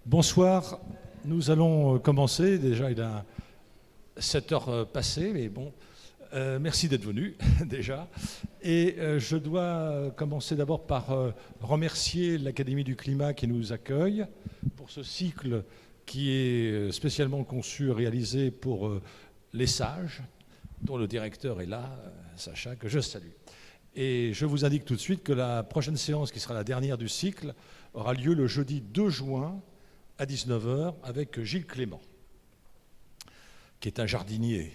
Bonsoir, nous allons commencer. Déjà, il a 7 heures passées, mais bon, merci d'être venu déjà. Et je dois commencer d'abord par remercier l'Académie du climat qui nous accueille pour ce cycle qui est spécialement conçu, réalisé pour les sages, dont le directeur est là, Sacha, que je salue. Et je vous indique tout de suite que la prochaine séance, qui sera la dernière du cycle, aura lieu le jeudi 2 juin à 19 h avec Gilles Clément, qui est un jardinier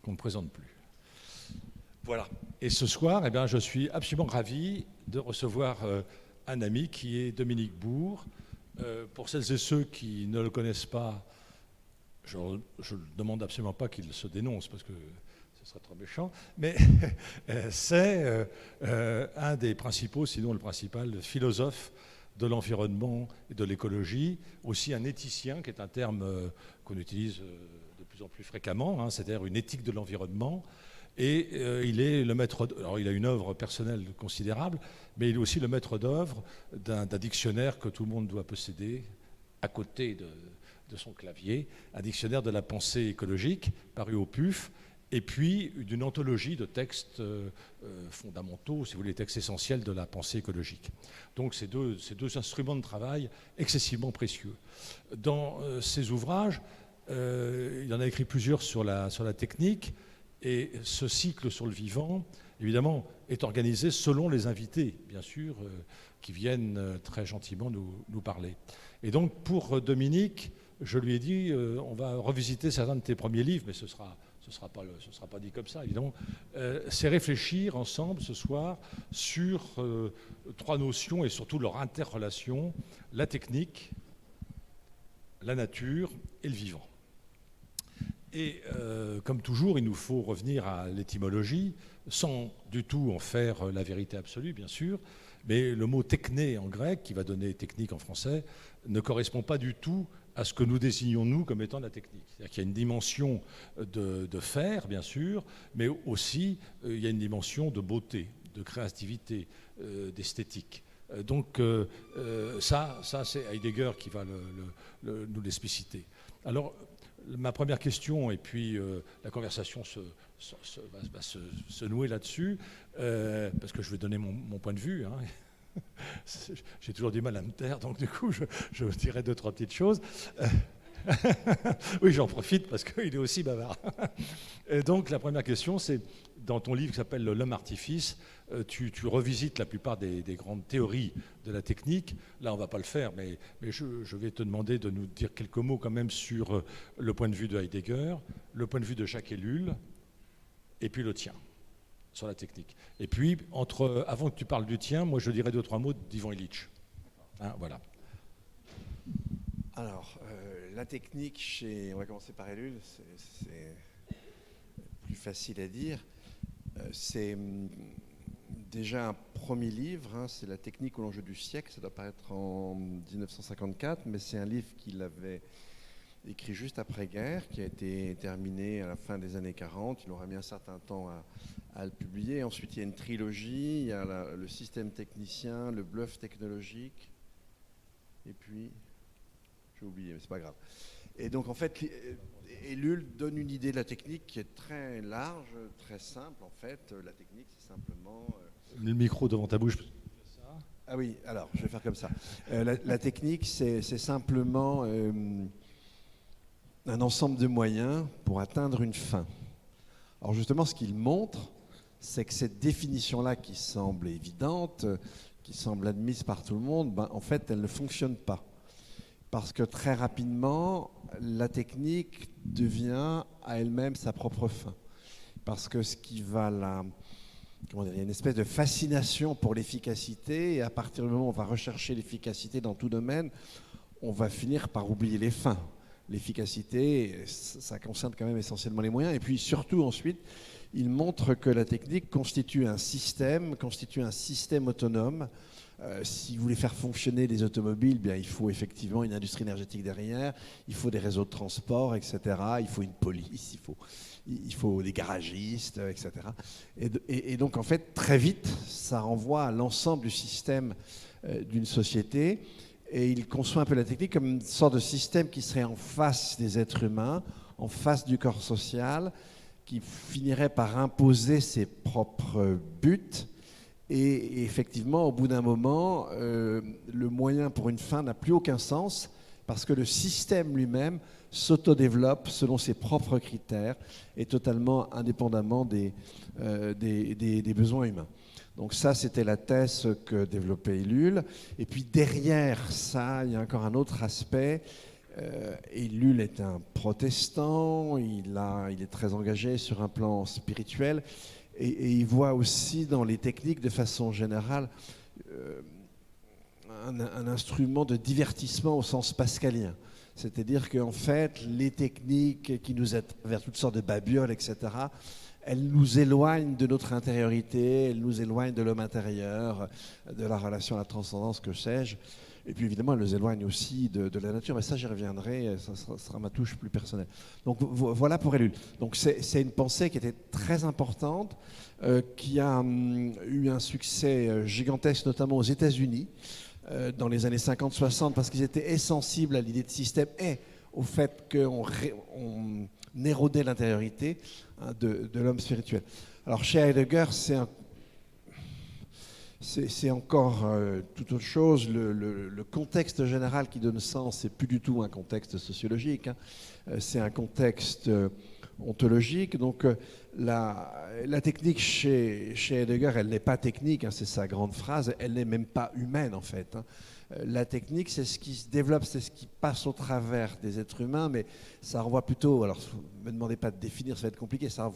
qu'on ne présente plus. Voilà. Et ce soir, eh bien, je suis absolument ravi de recevoir un ami qui est Dominique Bourg. Pour celles et ceux qui ne le connaissent pas, je ne demande absolument pas qu'il se dénonce parce que ce serait trop méchant, mais c'est un des principaux, sinon le principal, philosophe de l'environnement et de l'écologie, aussi un éthicien, qui est un terme qu'on utilise de plus en plus fréquemment, c'est-à-dire une éthique de l'environnement. Et il est le maître. Alors, il a une œuvre personnelle considérable, mais il est aussi le maître d'œuvre d'un dictionnaire que tout le monde doit posséder à côté de son clavier, un dictionnaire de la pensée écologique, paru au PUF, et puis d'une anthologie de textes fondamentaux, si vous voulez, textes essentiels de la pensée écologique. Donc ces deux instruments de travail excessivement précieux. Dans ces ouvrages, il en a écrit plusieurs sur la technique, et ce cycle sur le vivant, évidemment, est organisé selon les invités, bien sûr, qui viennent très gentiment nous parler. Et donc pour Dominique, je lui ai dit, on va revisiter certains de tes premiers livres, mais ce ne sera pas dit comme ça, évidemment. C'est réfléchir ensemble ce soir sur 3 notions et surtout leur interrelation, la technique, la nature et le vivant. Et comme toujours, il nous faut revenir à l'étymologie, sans du tout en faire la vérité absolue, bien sûr, mais le mot techné en grec, qui va donner technique en français, ne correspond pas du tout à ce que nous désignons, nous, comme étant la technique. C'est-à-dire qu'il y a une dimension de faire, bien sûr, mais aussi il y a une dimension de beauté, de créativité, d'esthétique. Donc ça c'est Heidegger qui va nous l'expliciter. Alors, ma première question, et puis la conversation va se nouer là-dessus, parce que je vais donner mon point de vue. J'ai toujours du mal à me taire, donc du coup, je dirai 2-3 petites choses. Oui, j'en profite parce qu'il est aussi bavard. Et donc, la première question, c'est, dans ton livre qui s'appelle L'homme artifice, tu revisites la plupart des grandes théories de la technique. Là, on ne va pas le faire, mais je vais te demander de nous dire quelques mots quand même sur le point de vue de Heidegger, le point de vue de Jacques Ellul, et puis le tien, sur la technique. Et puis, avant que tu parles du tien, moi je dirais 2-3 mots d'Ivan Illich. Voilà. Alors, la technique on va commencer par Ellul, c'est plus facile à dire. C'est déjà un premier livre, c'est La technique ou l'enjeu du siècle, ça doit paraître en 1954, mais c'est un livre qu'il avait écrit juste après-guerre, qui a été terminé à la fin des années 40. Il aura mis un certain temps à le publier. Ensuite, il y a une trilogie, il y a le système technicien, le bluff technologique, et puis, j'ai oublié, mais c'est pas grave. Et donc, en fait, Ellul donne une idée de la technique qui est très large, très simple, en fait. La technique, c'est simplement... Le micro devant ta bouche. Ah oui, alors, je vais faire comme ça. La technique, c'est simplement... un ensemble de moyens pour atteindre une fin. Alors justement, ce qu'il montre, c'est que cette définition-là, qui semble évidente, qui semble admise par tout le monde, en fait, elle ne fonctionne pas. Parce que très rapidement, la technique devient à elle-même sa propre fin. Parce que ce qui va il y a une espèce de fascination pour l'efficacité, et à partir du moment où on va rechercher l'efficacité dans tout domaine, on va finir par oublier les fins. L'efficacité, ça concerne quand même essentiellement les moyens. Et puis surtout ensuite, il montre que la technique constitue un système autonome. Si vous voulez faire fonctionner les automobiles, bien, il faut effectivement une industrie énergétique derrière, il faut des réseaux de transport, etc. Il faut une police, il faut des garagistes, etc. Et donc en fait, très vite, ça renvoie à l'ensemble du système d'une société. Et il conçoit un peu la technique comme une sorte de système qui serait en face des êtres humains, en face du corps social, qui finirait par imposer ses propres buts. Et effectivement, au bout d'un moment, le moyen pour une fin n'a plus aucun sens parce que le système lui-même s'autodéveloppe selon ses propres critères et totalement indépendamment des besoins humains. Donc ça, c'était la thèse que développait Ellul. Et puis derrière ça, il y a encore un autre aspect. Ellul est un protestant, il est très engagé sur un plan spirituel, et il voit aussi dans les techniques, de façon générale, un instrument de divertissement au sens pascalien. C'est-à-dire qu'en fait, les techniques qui nous aident vers toutes sortes de babioles, etc., elles nous éloignent de notre intériorité, elles nous éloignent de l'homme intérieur, de la relation à la transcendance, que sais-je. Et puis évidemment, elles nous éloignent aussi de la nature. Mais ça, j'y reviendrai, ça sera ma touche plus personnelle. Donc voilà pour Ellul. Donc c'est une pensée qui était très importante, qui a eu un succès gigantesque, notamment aux États-Unis, dans les années 50-60, parce qu'ils étaient sensibles à l'idée de système et au fait qu'on érodait l'intériorité de l'homme spirituel. Alors chez Heidegger, c'est encore toute autre chose. Le contexte général qui donne sens, c'est plus du tout un contexte sociologique, hein. C'est un contexte ontologique. Donc la technique chez Heidegger, elle n'est pas technique, hein, c'est sa grande phrase, elle n'est même pas humaine en fait, hein. La technique, c'est ce qui se développe, c'est ce qui passe au travers des êtres humains, mais ça renvoie plutôt, alors ne me demandez pas de définir, ça va être compliqué, ça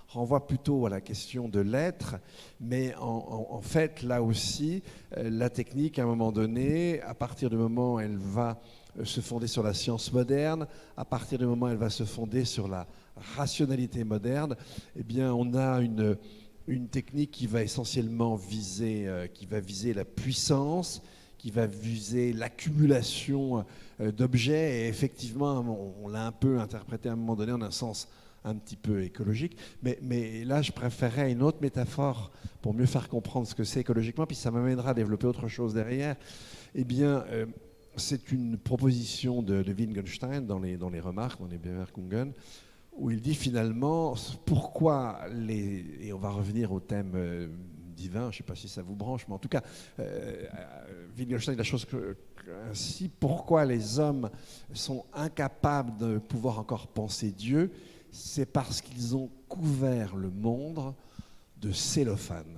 renvoie plutôt à la question de l'être, mais en fait, là aussi, la technique, à un moment donné, à partir du moment où elle va se fonder sur la science moderne, à partir du moment où elle va se fonder sur la rationalité moderne, eh bien, on a une technique qui va essentiellement viser la puissance, qui va viser l'accumulation d'objets. Et effectivement, on l'a un peu interprété à un moment donné en un sens un petit peu écologique. Mais là, je préférais une autre métaphore pour mieux faire comprendre ce que c'est écologiquement, puis ça m'amènera à développer autre chose derrière. Eh bien, c'est une proposition de Wittgenstein dans les remarques, dans les Bemerkungen, où il dit finalement pourquoi et on va revenir au thème divin, je ne sais pas si ça vous branche, mais en tout cas, Wittgenstein dit la chose ainsi, pourquoi les hommes sont incapables de pouvoir encore penser Dieu, c'est parce qu'ils ont couvert le monde de cellophane.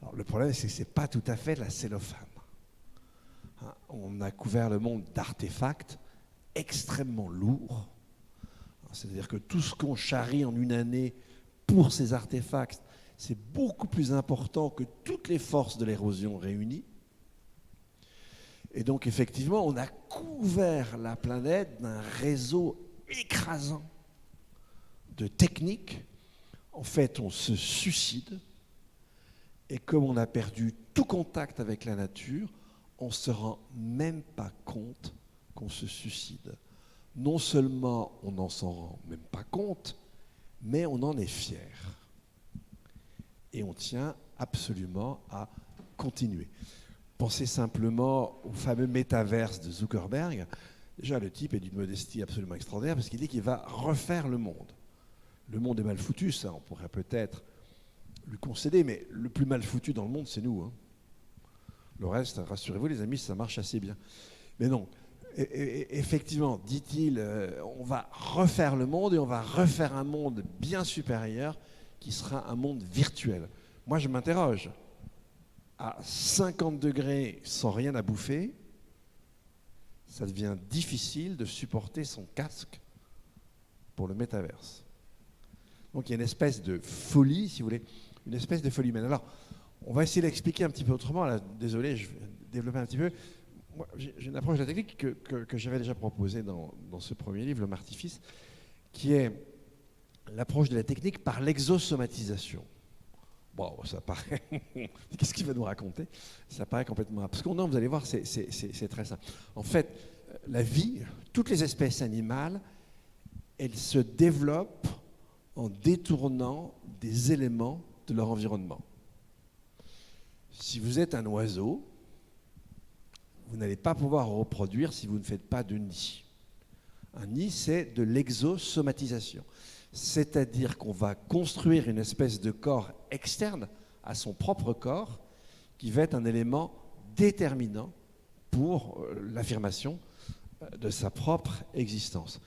Alors le problème, c'est que ce n'est pas tout à fait la cellophane. Hein, on a couvert le monde d'artefacts extrêmement lourds. C'est-à-dire que tout ce qu'on charrie en une année pour ces artefacts, c'est beaucoup plus important que toutes les forces de l'érosion réunies. Et donc, effectivement, on a couvert la planète d'un réseau écrasant de techniques. En fait, on se suicide. Et comme on a perdu tout contact avec la nature, on ne se rend même pas compte qu'on se suicide. Non seulement on n'en s'en rend même pas compte, mais on en est fier. Et on tient absolument à continuer. Pensez simplement au fameux métaverse de Zuckerberg. Déjà, le type est d'une modestie absolument extraordinaire parce qu'il dit qu'il va refaire le monde. Le monde est mal foutu, ça, on pourrait peut-être lui concéder, mais le plus mal foutu dans le monde, c'est nous, hein. Le reste, rassurez-vous les amis, ça marche assez bien. Mais non. Et effectivement, dit-il, on va refaire le monde et on va refaire un monde bien supérieur qui sera un monde virtuel. Moi, je m'interroge. À 50 degrés sans rien à bouffer, ça devient difficile de supporter son casque pour le métaverse. Donc il y a une espèce de folie, si vous voulez, une espèce de folie humaine. Alors, on va essayer d'expliquer un petit peu autrement. Là, désolé, je vais développer un petit peu. Moi, j'ai une approche de la technique que j'avais déjà proposée dans ce premier livre, Le Martifice, qui est l'approche de la technique par l'exosomatisation. Bon, ça paraît... Qu'est-ce qu'il va nous raconter? Ça paraît complètement abscon. Non, vous allez voir, c'est très simple. En fait, la vie, toutes les espèces animales, elles se développent en détournant des éléments de leur environnement. Si vous êtes un oiseau, vous n'allez pas pouvoir reproduire si vous ne faites pas de nid. Un nid, c'est de l'exosomatisation. C'est-à-dire qu'on va construire une espèce de corps externe à son propre corps qui va être un élément déterminant pour l'affirmation de sa propre existence.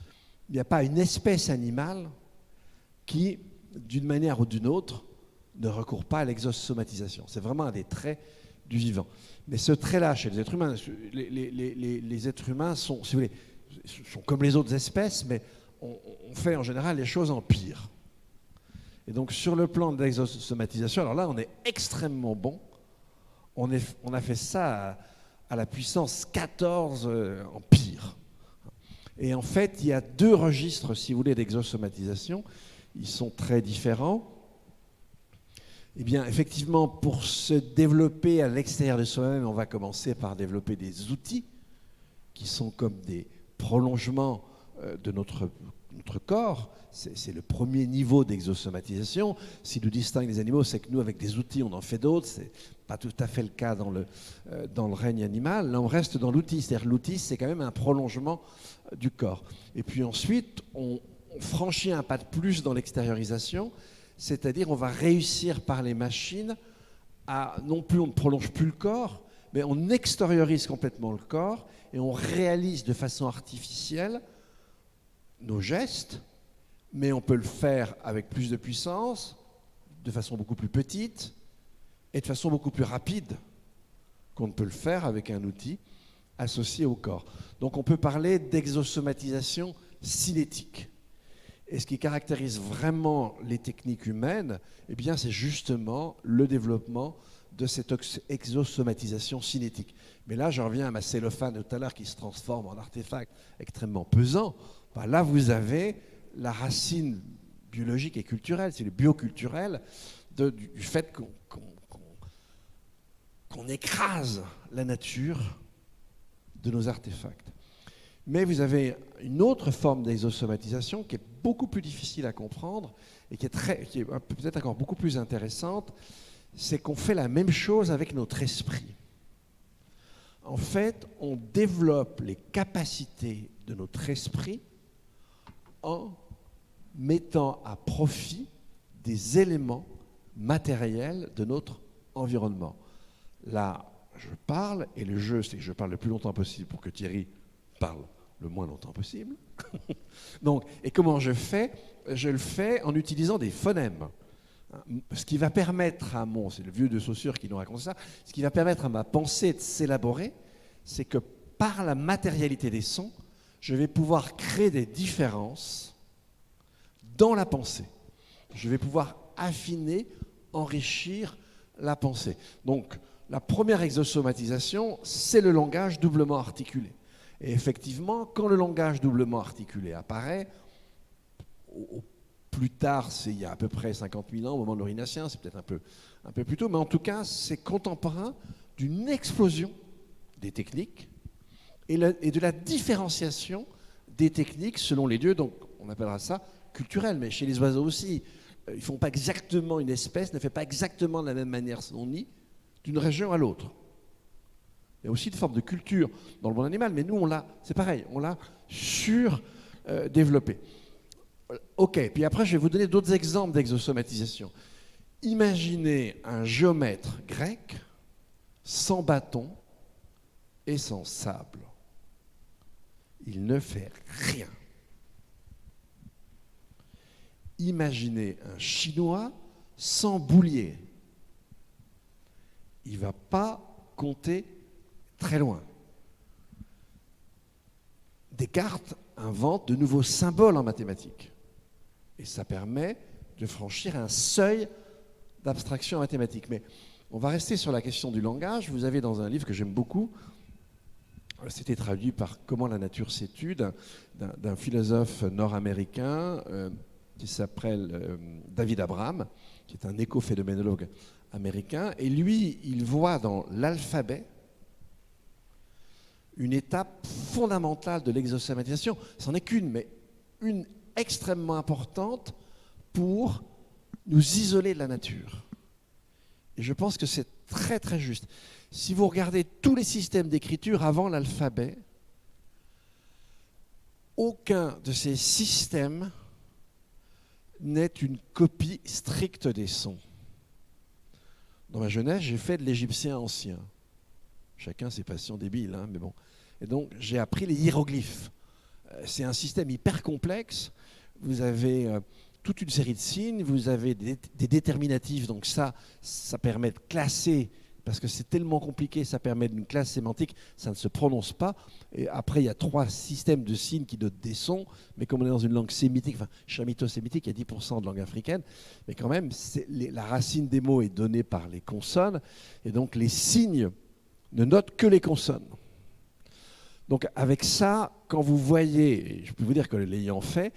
Il n'y a pas une espèce animale qui, d'une manière ou d'une autre, ne recourt pas à l'exosomatisation. C'est vraiment un des traits du vivant. Mais ce trait-là, chez les êtres humains, les êtres humains sont, si vous voulez, sont comme les autres espèces, mais on fait en général les choses en pire. Et donc sur le plan de l'exosomatisation, alors là on est extrêmement bon. On a fait ça à la puissance 14 en pire. Et en fait, il y a deux registres, si vous voulez, d'exosomatisation. Ils sont très différents. Eh bien, effectivement, pour se développer à l'extérieur de soi-même, on va commencer par développer des outils qui sont comme des prolongements de notre corps. C'est le premier niveau d'exosomatisation. Si nous distingue les animaux, c'est que nous, avec des outils, on en fait d'autres. C'est pas tout à fait le cas dans le règne animal. Là, on reste dans l'outil. C'est-à-dire l'outil, c'est quand même un prolongement du corps. Et puis ensuite, on franchit un pas de plus dans l'extériorisation, c'est-à-dire on va réussir par les machines à, non plus on ne prolonge plus le corps, mais on extériorise complètement le corps et on réalise de façon artificielle nos gestes, mais on peut le faire avec plus de puissance, de façon beaucoup plus petite et de façon beaucoup plus rapide qu'on ne peut le faire avec un outil associé au corps. Donc on peut parler d'exosomatisation cinétique. Et ce qui caractérise vraiment les techniques humaines, eh bien, c'est justement le développement de cette exosomatisation cinétique. Mais là, je reviens à ma cellophane tout à l'heure qui se transforme en artefact extrêmement pesant. Ben là, vous avez la racine biologique et culturelle, c'est le bioculturel du fait qu'on écrase la nature de nos artefacts. Mais vous avez une autre forme d'exosomatisation qui est beaucoup plus difficile à comprendre et qui est peut-être encore beaucoup plus intéressante, c'est qu'on fait la même chose avec notre esprit. En fait, on développe les capacités de notre esprit en mettant à profit des éléments matériels de notre environnement. Là, je parle, et le jeu, c'est que je parle le plus longtemps possible pour que Thierry parle le moins longtemps possible. Donc, et comment je fais ? Je le fais en utilisant des phonèmes. Ce qui va permettre à c'est le vieux de Saussure qui nous raconte ça, ce qui va permettre à ma pensée de s'élaborer, c'est que par la matérialité des sons, je vais pouvoir créer des différences dans la pensée. Je vais pouvoir affiner, enrichir la pensée. Donc, la première exosomatisation, c'est le langage doublement articulé. Et effectivement, quand le langage doublement articulé apparaît, plus tard, c'est il y a à peu près 50 000 ans, au moment de l'Orinacien, c'est peut-être un peu plus tôt, mais en tout cas, c'est contemporain d'une explosion des techniques et de la différenciation des techniques selon les lieux. Donc, on appellera ça culturel, mais chez les oiseaux aussi. Ils font pas exactement, une espèce ne fait pas exactement de la même manière son nid d'une région à l'autre. Il y a aussi une forme de culture dans le monde animal, mais nous, c'est pareil, on l'a développé. Ok, puis après, je vais vous donner d'autres exemples d'exosomatisation. Imaginez un géomètre grec sans bâton et sans sable. Il ne fait rien. Imaginez un Chinois sans boulier. Il ne va pas compter très loin. Descartes invente de nouveaux symboles en mathématiques. Et ça permet de franchir un seuil d'abstraction mathématique. Mais on va rester sur la question du langage. Vous avez dans un livre que j'aime beaucoup, c'était traduit par Comment la nature s'étude, d'un philosophe nord-américain qui s'appelle David Abraham, qui est un écophénoménologue américain. Et lui, il voit dans l'alphabet une étape fondamentale de l'exosomatisation. Ce n'en est qu'une, mais une extrêmement importante pour nous isoler de la nature. Et je pense que c'est très très juste. Si vous regardez tous les systèmes d'écriture avant l'alphabet, aucun de ces systèmes n'est une copie stricte des sons. Dans ma jeunesse, j'ai fait de l'égyptien ancien. Chacun ses passions débiles, hein, mais bon. Et donc, j'ai appris les hiéroglyphes. C'est un système hyper complexe. Vous avez toute une série de signes, vous avez des déterminatifs, donc ça permet de classer, parce que c'est tellement compliqué, ça permet d'une classe sémantique, ça ne se prononce pas. Et après, il y a 3 systèmes de signes qui donnent des sons, mais comme on est dans une langue sémitique, enfin chamito-sémitique, il y a 10% de langue africaine, mais quand même, la racine des mots est donnée par les consonnes, et donc les signes ne notent que les consonnes. Donc avec ça, quand vous voyez, je peux vous dire que l'ayant fait,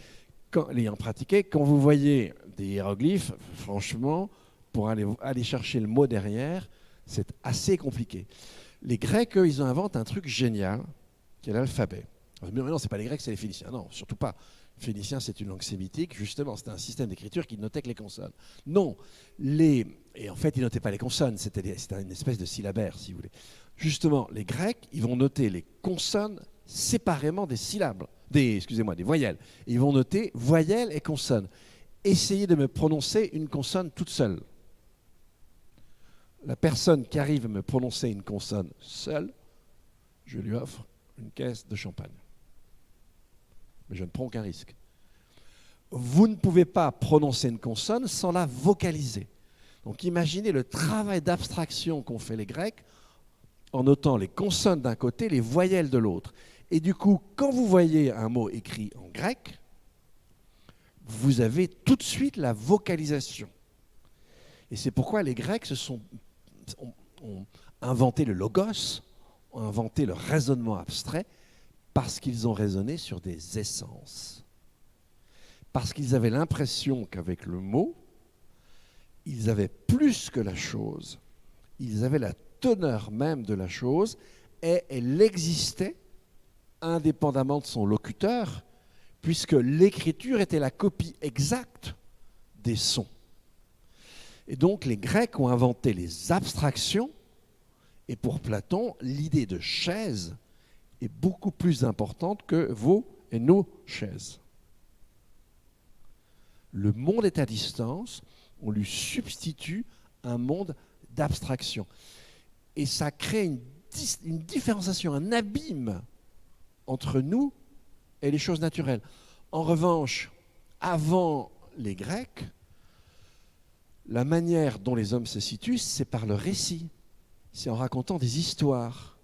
l'ayant pratiqué, quand vous voyez des hiéroglyphes, franchement, pour aller chercher le mot derrière, c'est assez compliqué. Les Grecs, eux, ils inventent un truc génial, qui est l'alphabet. Mais non, ce n'est pas les Grecs, c'est les Phéniciens. Non, surtout pas. Les Phéniciens, c'est une langue sémitique. Justement, c'était un système d'écriture qui notait que les consonnes. Non, et en fait, ils ne notaient pas les consonnes, c'était une espèce de syllabaire, si vous voulez. Justement, les Grecs, ils vont noter les consonnes séparément des syllabes, des voyelles. Et ils vont noter voyelles et consonnes. Essayez de me prononcer une consonne toute seule. La personne qui arrive à me prononcer une consonne seule, je lui offre une caisse de champagne. Mais je ne prends aucun risque. Vous ne pouvez pas prononcer une consonne sans la vocaliser. Donc imaginez le travail d'abstraction qu'ont fait les Grecs en notant les consonnes d'un côté, les voyelles de l'autre. Et du coup, quand vous voyez un mot écrit en grec, vous avez tout de suite la vocalisation. Et c'est pourquoi les Grecs ont inventé le logos, ont inventé le raisonnement abstrait, parce qu'ils ont raisonné sur des essences. Parce qu'ils avaient l'impression qu'avec le mot, ils avaient plus que la chose, ils avaient la teneur même de la chose, et elle existait indépendamment de son locuteur, puisque l'écriture était la copie exacte des sons. Et donc les Grecs ont inventé les abstractions, et pour Platon, l'idée de chaise est beaucoup plus importante que vos et nos chaises. Le monde est à distance, on lui substitue un monde d'abstraction. Et ça crée une différenciation, un abîme entre nous et les choses naturelles. En revanche, avant les Grecs, la manière dont les hommes se situent, c'est par le récit. C'est en racontant des histoires.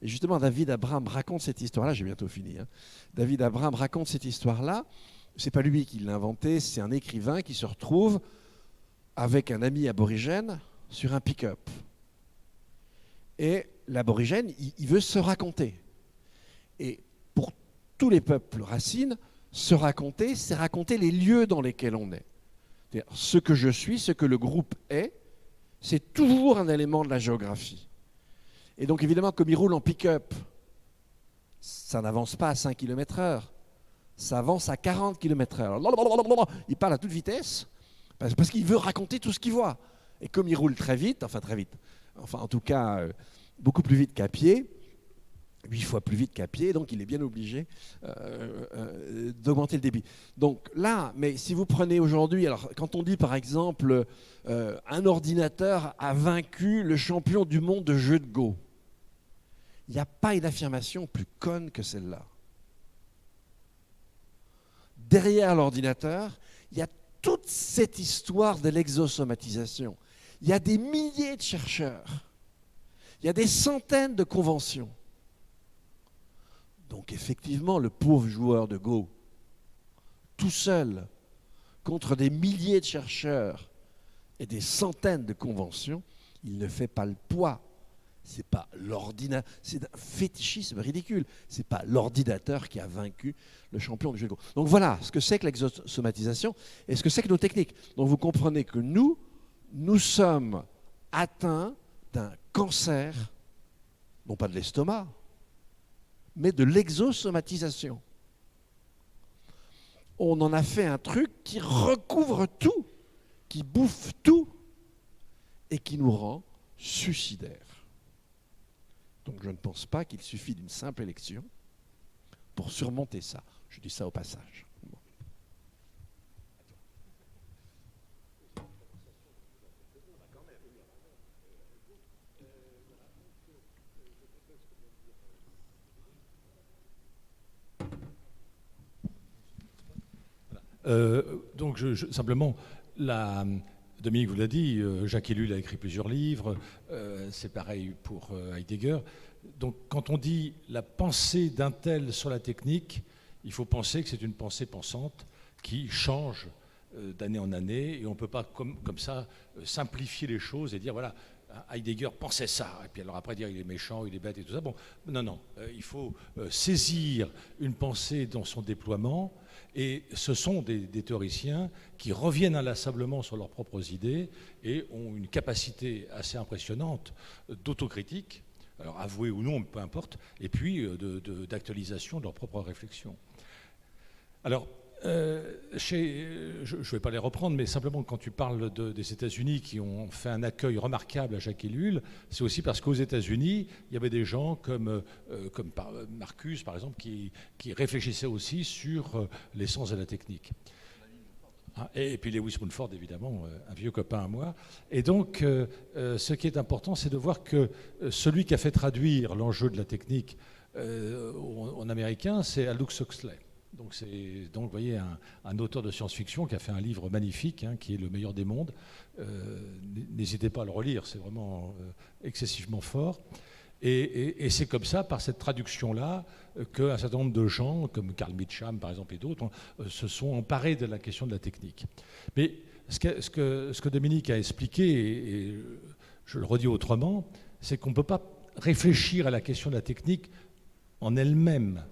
Et justement, David Abraham raconte cette histoire-là, j'ai bientôt fini. David Abraham raconte cette histoire-là. C'est pas lui qui l'a inventée, c'est un écrivain qui se retrouve avec un ami aborigène sur un pick-up. Et l'aborigène, il veut se raconter. Et pour tous les peuples racines, se raconter, c'est raconter les lieux dans lesquels on est. C'est-à-dire, ce que je suis, ce que le groupe est, c'est toujours un élément de la géographie. Et donc évidemment, comme il roule en pick-up, ça n'avance pas à 5 km/h, ça avance à 40 km/h. Il parle à toute vitesse, parce qu'il veut raconter tout ce qu'il voit. Et comme il roule très vite, en tout cas beaucoup plus vite qu'à pied, 8 fois plus vite qu'à pied, donc il est bien obligé d'augmenter le débit. Donc là, mais si vous prenez aujourd'hui, alors quand on dit par exemple un ordinateur a vaincu le champion du monde de jeux de Go, il n'y a pas une affirmation plus conne que celle-là. Derrière l'ordinateur, il y a toute cette histoire de l'exosomatisation. Il y a des milliers de chercheurs, il y a des centaines de conventions. Donc effectivement, le pauvre joueur de Go, tout seul, contre des milliers de chercheurs et des centaines de conventions, il ne fait pas le poids. C'est pas l'ordinateur, c'est un fétichisme ridicule. C'est pas l'ordinateur qui a vaincu le champion du jeu de Go. Donc voilà ce que c'est que l'exosomatisation et ce que c'est que nos techniques. Donc vous comprenez que nous sommes atteints d'un cancer, non pas de l'estomac, mais de l'exosomatisation. On en a fait un truc qui recouvre tout, qui bouffe tout. et qui nous rend suicidaires. Donc je ne pense pas qu'il suffit d'une simple élection pour surmonter ça. Je dis ça au passage. Donc, simplement, Dominique vous l'a dit, Jacques Ellul a écrit plusieurs livres, c'est pareil pour Heidegger. Donc, quand on dit la pensée d'un tel sur la technique, il faut penser que c'est une pensée pensante qui change d'année en année, et on ne peut pas comme ça simplifier les choses et dire, voilà, Heidegger pensait ça, et puis alors après dire il est méchant, il est bête et tout ça. Bon, non, il faut saisir une pensée dans son déploiement, et ce sont des théoriciens qui reviennent inlassablement sur leurs propres idées et ont une capacité assez impressionnante d'autocritique, alors avouée ou non, peu importe, et puis d'actualisation de leurs propres réflexions. Alors, je ne vais pas les reprendre, mais simplement quand tu parles des États-Unis qui ont fait un accueil remarquable à Jacques Ellul, c'est aussi parce qu'aux États-Unis, il y avait des gens comme Marcus, par exemple, qui réfléchissaient aussi sur l'essence de la technique. Et puis Lewis Mumford, évidemment, un vieux copain à moi. Et donc, ce qui est important, c'est de voir que celui qui a fait traduire l'enjeu de la technique en américain, c'est Aldous Huxley. Donc, vous voyez, un auteur de science-fiction qui a fait un livre magnifique, qui est Le meilleur des mondes. N'hésitez pas à le relire, c'est vraiment excessivement fort. Et c'est comme ça, par cette traduction-là, qu'un certain nombre de gens, comme Carl Mitcham, par exemple, et d'autres, se sont emparés de la question de la technique. Mais ce que Dominique a expliqué, et je le redis autrement, c'est qu'on ne peut pas réfléchir à la question de la technique en elle-même,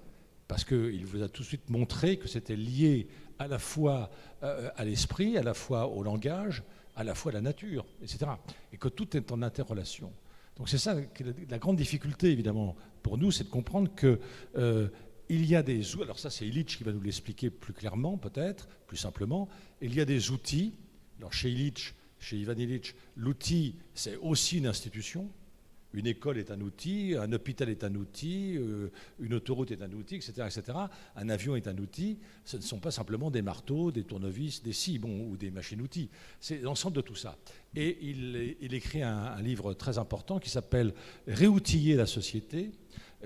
parce qu'il vous a tout de suite montré que c'était lié à la fois à l'esprit, à la fois au langage, à la fois à la nature, etc. Et que tout est en interrelation. Donc c'est ça la grande difficulté, évidemment, pour nous, c'est de comprendre qu'il y a des... Alors ça, c'est Illich qui va nous l'expliquer plus clairement, peut-être, plus simplement. Il y a des outils. Alors chez Illich, chez Ivan Illich, l'outil, c'est aussi une institution. Une école est un outil, un hôpital est un outil, une autoroute est un outil, etc., etc. Un avion est un outil. Ce ne sont pas simplement des marteaux, des tournevis, des scies, ou des machines-outils. C'est l'ensemble de tout ça. Et il écrit un livre très important qui s'appelle « Réoutiller la société »,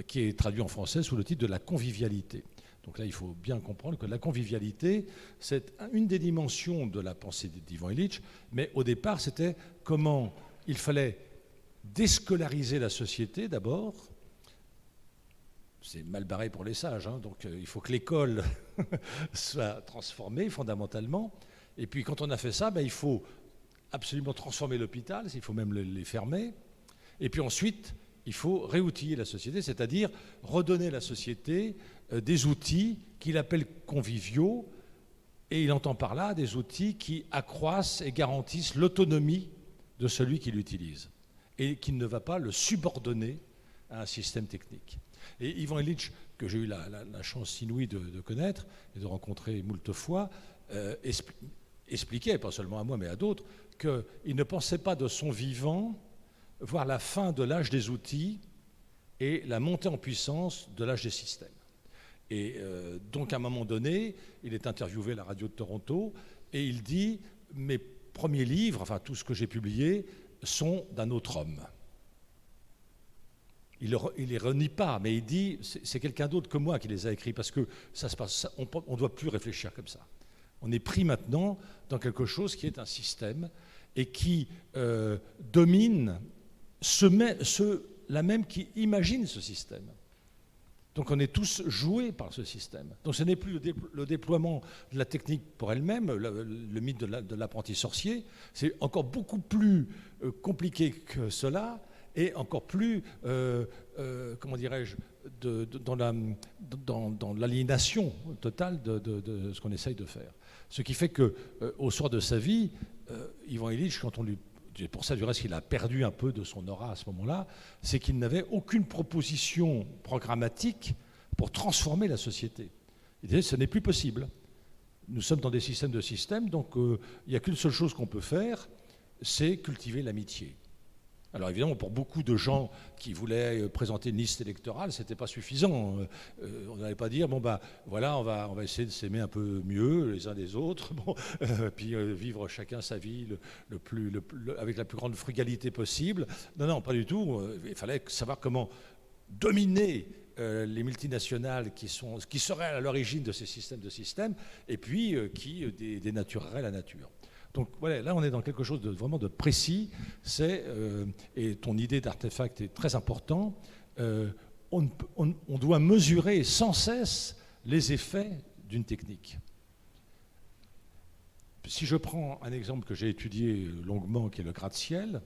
qui est traduit en français sous le titre de « La convivialité ». Donc là, il faut bien comprendre que la convivialité, c'est une des dimensions de la pensée d'Ivan Illich, mais au départ, c'était comment il fallait déscolariser la société d'abord. C'est mal barré pour les sages, donc il faut que l'école soit transformée fondamentalement. Et puis quand on a fait ça, il faut absolument transformer l'hôpital, il faut même les fermer. Et puis ensuite, il faut réoutiller la société, c'est-à-dire redonner à la société des outils qu'il appelle conviviaux, et il entend par là des outils qui accroissent et garantissent l'autonomie de celui qui l'utilise, et qui ne va pas le subordonner à un système technique. Et Ivan Illich, que j'ai eu la chance inouïe de connaître et de rencontrer moult fois, expliquait, pas seulement à moi mais à d'autres, qu'il ne pensait pas de son vivant voir la fin de l'âge des outils et la montée en puissance de l'âge des systèmes. Et donc à un moment donné, il est interviewé à la radio de Toronto et il dit « Mes premiers livres, enfin tout ce que j'ai publié, sont d'un autre homme ». Il ne les renie pas, mais il dit c'est quelqu'un d'autre que moi qui les a écrits, parce que ça se passe, on ne doit plus réfléchir comme ça. On est pris maintenant dans quelque chose qui est un système et qui domine ceux-là même qui imaginent ce système. Donc on est tous joués par ce système. Donc ce n'est plus le déploiement de la technique pour elle-même, le mythe de l'apprenti sorcier, c'est encore beaucoup plus compliqué que cela, et encore plus, comment dirais-je, dans l'aliénation totale de ce qu'on essaye de faire. Ce qui fait qu'au soir de sa vie, Ivan Illich, quand on lui... Pour ça, du reste, il a perdu un peu de son aura à ce moment-là, c'est qu'il n'avait aucune proposition programmatique pour transformer la société. Il disait, ce n'est plus possible. Nous sommes dans des systèmes de systèmes, donc il n'y a qu'une seule chose qu'on peut faire, c'est cultiver l'amitié. Alors évidemment, pour beaucoup de gens qui voulaient présenter une liste électorale, ce n'était pas suffisant. On n'allait pas dire, bon ben voilà, on va essayer de s'aimer un peu mieux les uns des autres, bon, puis vivre chacun sa vie avec la plus grande frugalité possible. Non, non, pas du tout. Il fallait savoir comment dominer les multinationales qui seraient à l'origine de ces systèmes et puis qui dénatureraient la nature. Donc voilà, là on est dans quelque chose de vraiment de précis, et ton idée d'artefact est très important, on doit mesurer sans cesse les effets d'une technique. Si je prends un exemple que j'ai étudié longuement, qui est le gratte-ciel,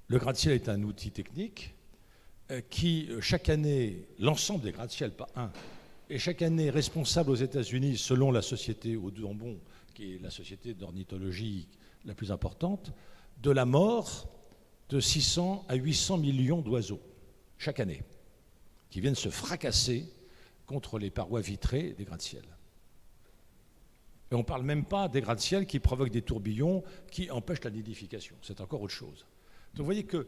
le gratte-ciel est un outil technique qui, chaque année, l'ensemble des gratte-ciels, pas un, est chaque année responsable aux États-Unis, selon la société Audubon, qui est la société d'ornithologie la plus importante, de la mort de 600 à 800 millions d'oiseaux, chaque année, qui viennent se fracasser contre les parois vitrées des gratte-ciel. Et on ne parle même pas des gratte-ciel qui provoquent des tourbillons qui empêchent la nidification. C'est encore autre chose. Donc vous voyez que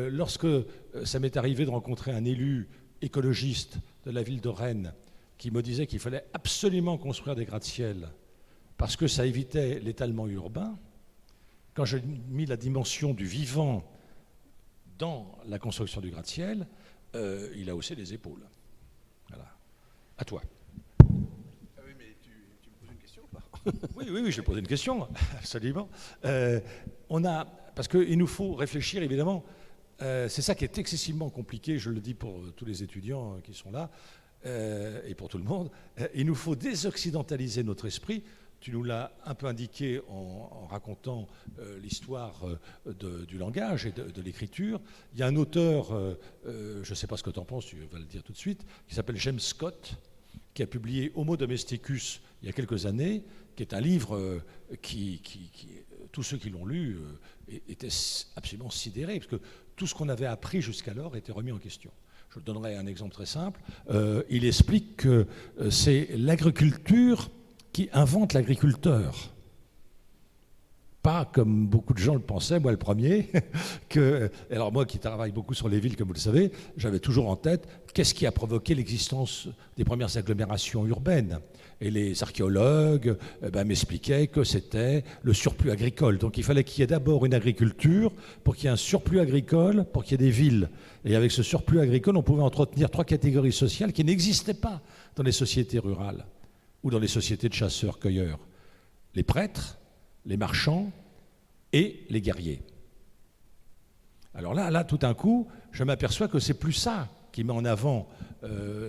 lorsque ça m'est arrivé de rencontrer un élu écologiste de la ville de Rennes qui me disait qu'il fallait absolument construire des gratte-ciel parce que ça évitait l'étalement urbain, quand j'ai mis la dimension du vivant dans la construction du gratte-ciel, il a haussé les épaules. Voilà. À toi. Ah oui, mais tu me poses une question ou pas? Oui, je vais poser une question, absolument. Parce qu'il nous faut réfléchir, évidemment, c'est ça qui est excessivement compliqué, je le dis pour tous les étudiants qui sont là, et pour tout le monde, il nous faut désoccidentaliser notre esprit. Tu nous l'as un peu indiqué en racontant l'histoire du langage et de l'écriture. Il y a un auteur, je ne sais pas ce que tu en penses, tu vas le dire tout de suite, qui s'appelle James Scott, qui a publié Homo Domesticus il y a quelques années, qui est un livre qui tous ceux qui l'ont lu étaient absolument sidérés, parce que tout ce qu'on avait appris jusqu'alors était remis en question. Je donnerai un exemple très simple. Il explique que c'est l'agriculture qui invente l'agriculteur. Pas comme beaucoup de gens le pensaient, moi le premier, alors moi qui travaille beaucoup sur les villes, comme vous le savez, j'avais toujours en tête qu'est-ce qui a provoqué l'existence des premières agglomérations urbaines. Et les archéologues m'expliquaient que c'était le surplus agricole. Donc il fallait qu'il y ait d'abord une agriculture pour qu'il y ait un surplus agricole, pour qu'il y ait des villes. Et avec ce surplus agricole, on pouvait entretenir 3 catégories sociales qui n'existaient pas dans les sociétés rurales ou dans les sociétés de chasseurs-cueilleurs. Les prêtres, les marchands et les guerriers. Alors là, tout d'un coup, je m'aperçois que c'est plus ça qui met en avant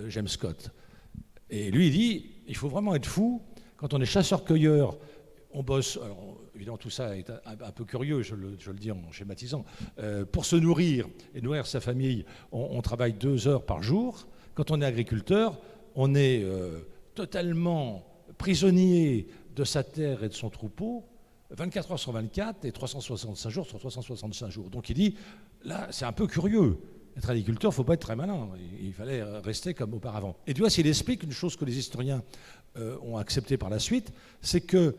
James Scott. Et lui, il dit, il faut vraiment être fou. Quand on est chasseur-cueilleur, on bosse, alors, évidemment tout ça est un peu curieux, je le dis en schématisant, pour se nourrir et nourrir sa famille, on travaille 2 heures par jour. Quand on est agriculteur, on est totalement prisonnier de sa terre et de son troupeau, 24 heures sur 24 et 365 jours sur 365 jours. Donc il dit, là, c'est un peu curieux. Être agriculteur, il ne faut pas être très malin. Il fallait rester comme auparavant. Et tu vois, s'il explique une chose que les historiens ont acceptée par la suite, c'est que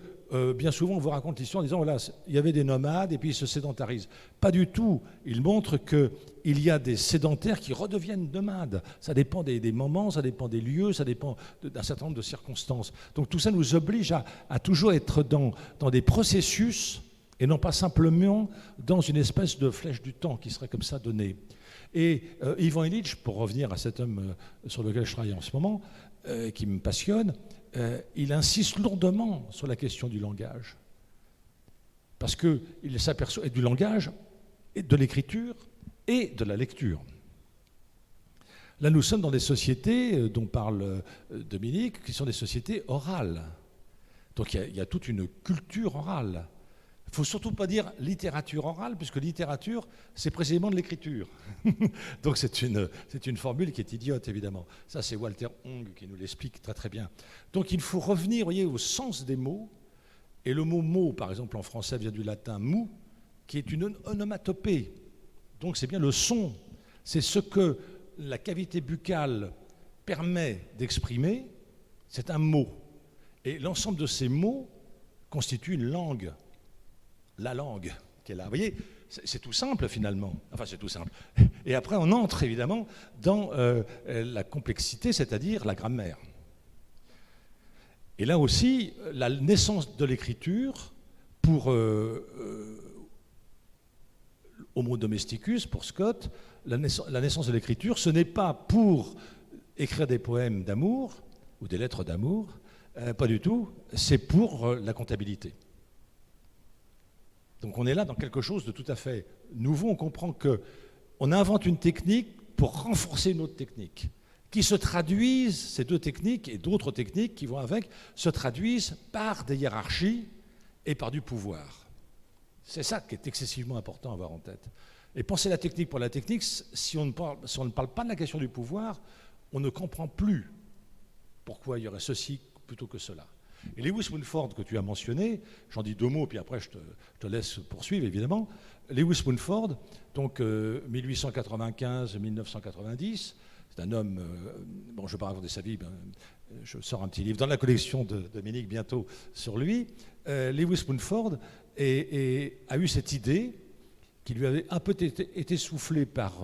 bien souvent, on vous raconte l'histoire en disant, voilà, il y avait des nomades et puis ils se sédentarisent. Pas du tout. Il montre qu'il y a des sédentaires qui redeviennent nomades. Ça dépend des moments, ça dépend des lieux, ça dépend d'un certain nombre de circonstances. Donc tout ça nous oblige à toujours être dans des processus et non pas simplement dans une espèce de flèche du temps qui serait comme ça donnée. Et Ivan Illich, pour revenir à cet homme sur lequel je travaille en ce moment, qui me passionne, il insiste lourdement sur la question du langage. Parce qu'il s'aperçoit du langage, et de l'écriture et de la lecture. Là, nous sommes dans des sociétés dont parle Dominique, qui sont des sociétés orales. Donc il y a toute une culture orale. Il ne faut surtout pas dire littérature orale, puisque littérature, c'est précisément de l'écriture. Donc c'est une formule qui est idiote, évidemment. Ça, c'est Walter Ong qui nous l'explique très très bien. Donc il faut revenir, voyez, au sens des mots. Et le mot « mot », par exemple, en français, vient du latin « mou », qui est une onomatopée. Donc c'est bien le son. C'est ce que la cavité buccale permet d'exprimer, c'est un mot. Et l'ensemble de ces mots constitue une langue. la langue qui est là. Vous voyez, c'est tout simple finalement. Enfin, c'est tout simple. Et après, on entre évidemment dans la complexité, c'est-à-dire la grammaire. Et là aussi, la naissance de l'écriture, pour Homo domesticus, pour Scott, la naissance de l'écriture, ce n'est pas pour écrire des poèmes d'amour ou des lettres d'amour, pas du tout, c'est pour la comptabilité. Donc on est là dans quelque chose de tout à fait nouveau. On comprend qu'on invente une technique pour renforcer une autre technique, qui se traduisent, ces deux techniques et d'autres techniques qui vont avec, se traduisent par des hiérarchies et par du pouvoir. C'est ça qui est excessivement important à avoir en tête. Et penser la technique pour la technique, si on ne parle pas de la question du pouvoir, on ne comprend plus pourquoi il y aurait ceci plutôt que cela. Et Lewis Mumford, que tu as mentionné, j'en dis deux mots, puis après je te laisse poursuivre, évidemment. Lewis Mumford, donc 1895-1990, c'est un homme, bon, je ne vais pas raconter sa vie, ben, je sors un petit livre dans la collection de Dominique bientôt sur lui. Lewis Mumford a eu cette idée qui lui avait un peu été soufflée par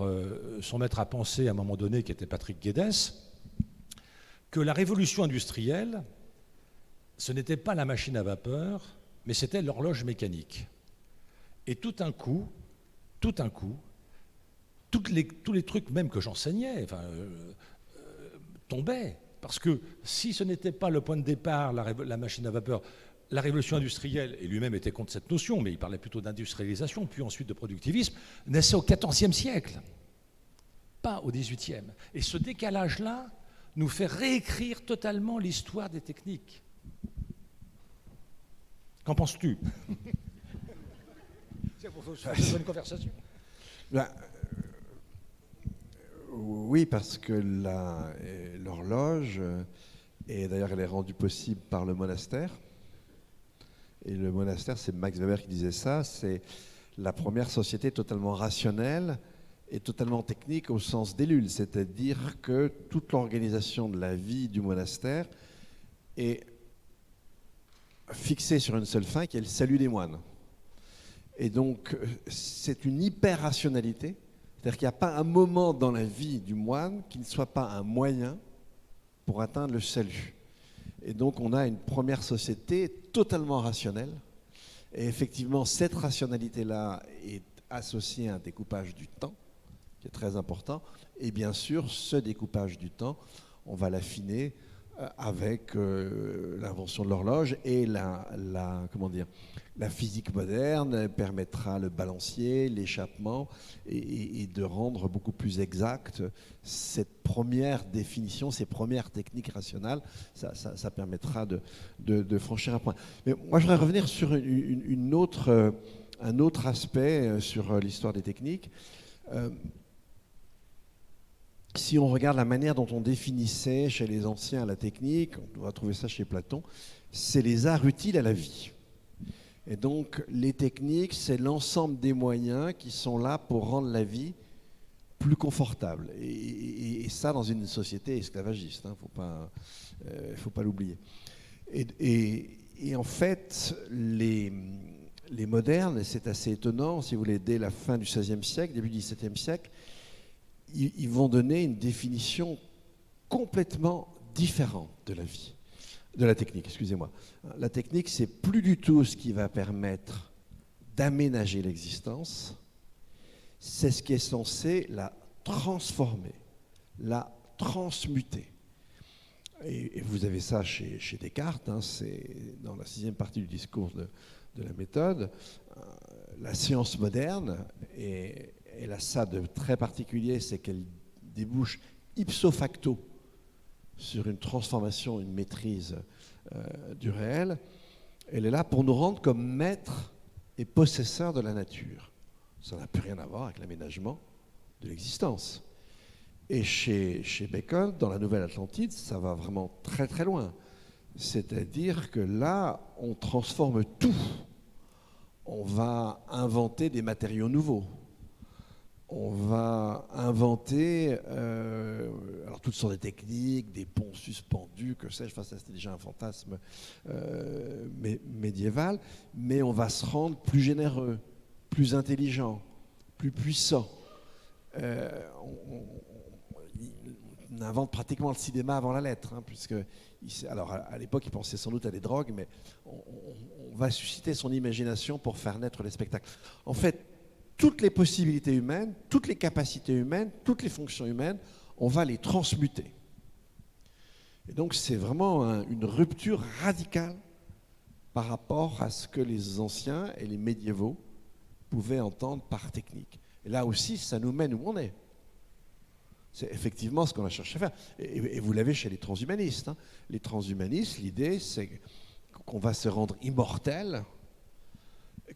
son maître à penser à un moment donné, qui était Patrick Guedes, que la révolution industrielle, ce n'était pas la machine à vapeur, mais c'était l'horloge mécanique. Et tout un coup, tous les trucs même que j'enseignais tombaient. Parce que si ce n'était pas le point de départ, la machine à vapeur, la révolution industrielle, et lui-même était contre cette notion, mais il parlait plutôt d'industrialisation, puis ensuite de productivisme, naissait au XIVe siècle, pas au XVIIIe. Et ce décalage-là nous fait réécrire totalement l'histoire des techniques. Qu'en penses-tu? C'est pour faire une conversation. Oui, parce que l'horloge, et d'ailleurs elle est rendue possible par le monastère, et le monastère, c'est Max Weber qui disait ça, c'est la première société totalement rationnelle et totalement technique au sens d'Ellul, c'est-à-dire que toute l'organisation de la vie du monastère est fixée sur une seule fin, qui est le salut des moines. Et donc, c'est une hyper-rationalité, c'est-à-dire qu'il n'y a pas un moment dans la vie du moine qui ne soit pas un moyen pour atteindre le salut. Et donc, on a une première société totalement rationnelle. Et effectivement, cette rationalité-là est associée à un découpage du temps, qui est très important. Et bien sûr, ce découpage du temps, on va l'affiner avec l'invention de l'horloge et la physique moderne permettra le balancier, l'échappement et de rendre beaucoup plus exact cette première définition, ces premières techniques rationnelles. Ça permettra de franchir un point. Mais moi, je voudrais revenir sur un autre aspect sur l'histoire des techniques. Si on regarde la manière dont on définissait chez les anciens la technique, on va trouver ça chez Platon, c'est les arts utiles à la vie. Et donc les techniques, c'est l'ensemble des moyens qui sont là pour rendre la vie plus confortable. Et ça dans une société esclavagiste, hein, faut pas l'oublier. Et en fait, les modernes, et c'est assez étonnant, si vous voulez, dès la fin du XVIe siècle, début du XVIIe siècle, ils vont donner une définition complètement différente de la vie, de la technique, excusez-moi. La technique, c'est plus du tout ce qui va permettre d'aménager l'existence, c'est ce qui est censé la transformer, la transmuter. Et vous avez ça chez Descartes, hein, c'est dans la 6e partie du discours de la méthode. La science moderne elle a ça de très particulier, c'est qu'elle débouche ipso facto sur une transformation, une maîtrise du réel. Elle est là pour nous rendre comme maîtres et possesseurs de la nature. Ça n'a plus rien à voir avec l'aménagement de l'existence. Et chez Bacon, dans la Nouvelle Atlantide, ça va vraiment très très loin. C'est-à-dire que là, on transforme tout. On va inventer des matériaux nouveaux. on va inventer alors toutes sortes de techniques, des ponts suspendus, que sais-je, enfin, ça c'était déjà un fantasme médiéval, mais on va se rendre plus généreux, plus intelligent, plus puissant. On invente pratiquement le cinéma avant la lettre, hein, puisque, alors à l'époque, il pensait sans doute à des drogues, mais on va susciter son imagination pour faire naître les spectacles. En fait, toutes les possibilités humaines, toutes les capacités humaines, toutes les fonctions humaines, on va les transmuter. Et donc, c'est vraiment une rupture radicale par rapport à ce que les anciens et les médiévaux pouvaient entendre par technique. Et là aussi, ça nous mène où on est. C'est effectivement ce qu'on a cherché à faire. Et vous l'avez chez les transhumanistes. Hein. Les transhumanistes, l'idée, c'est qu'on va se rendre immortel,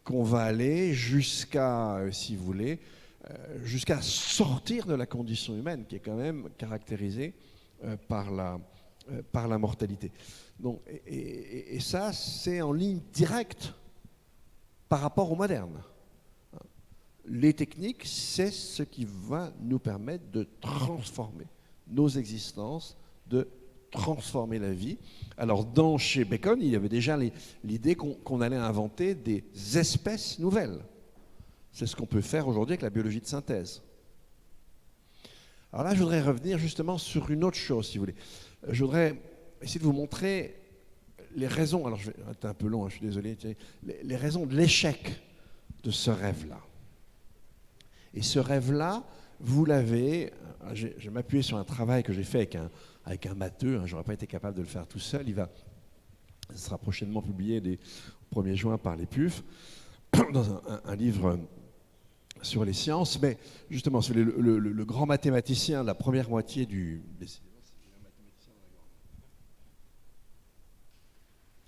qu'on va aller jusqu'à, si vous voulez, jusqu'à sortir de la condition humaine, qui est quand même caractérisée par la mortalité. Donc, et ça, c'est en ligne directe par rapport au moderne. Les techniques, c'est ce qui va nous permettre de transformer nos existences, de transformer la vie. Alors, chez Bacon, il y avait déjà l'idée qu'on allait inventer des espèces nouvelles. C'est ce qu'on peut faire aujourd'hui avec la biologie de synthèse. Alors là, je voudrais revenir justement sur une autre chose, si vous voulez. Je voudrais essayer de vous montrer les raisons, alors je vais être un peu long, hein, je suis désolé, les raisons de l'échec de ce rêve-là. Et ce rêve-là, vous l'avez, je vais m'appuyer sur un travail que j'ai fait avec un matheux, hein, je n'aurais pas été capable de le faire tout seul, ça sera prochainement publié au 1er juin par les PUF, dans un livre sur les sciences, mais justement, c'est le grand mathématicien de la première moitié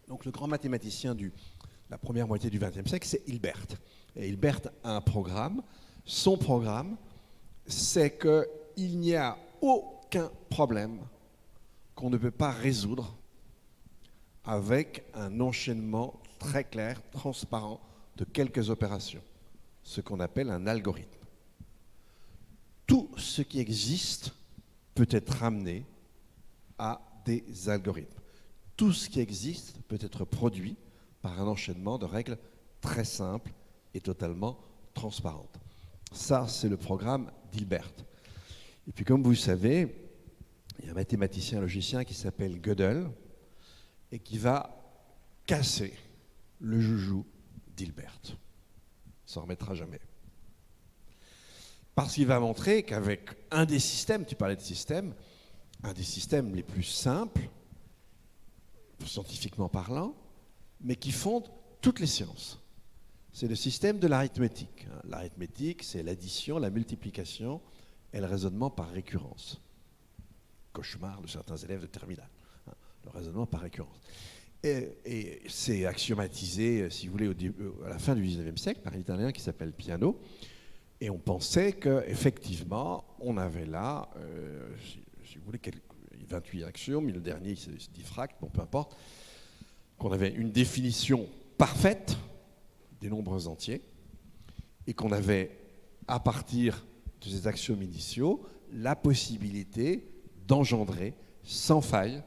Donc le grand mathématicien de la première moitié du XXe siècle, c'est Hilbert. Et Hilbert a un programme. Son programme, c'est qu'il n'y a aucun problème qu'on ne peut pas résoudre avec un enchaînement très clair, transparent de quelques opérations, ce qu'on appelle un algorithme. Tout ce qui existe peut être ramené à des algorithmes. Tout ce qui existe peut être produit par un enchaînement de règles très simples et totalement transparentes. Ça, c'est le programme d'Hilbert. Et puis, comme vous le savez, il y a un mathématicien logicien qui s'appelle Gödel et qui va casser le joujou d'Hilbert. Il ne s'en remettra jamais. Parce qu'il va montrer qu'avec un des systèmes, tu parlais de système, un des systèmes les plus simples, scientifiquement parlant, mais qui fonde toutes les sciences. C'est le système de l'arithmétique. L'arithmétique, c'est l'addition, la multiplication et le raisonnement par récurrence. Cauchemar de certains élèves de terminale. Le raisonnement par récurrence. Et c'est axiomatisé, si vous voulez, à la fin du XIXe siècle par un Italien qui s'appelle Peano. Et on pensait qu'effectivement, on avait là, si vous voulez, 28 axiomes, mais le dernier, c'est diffract, bon, peu importe, qu'on avait une définition parfaite des nombres entiers, et qu'on avait, à partir de ces axiomes initiaux, la possibilité d'engendrer sans faille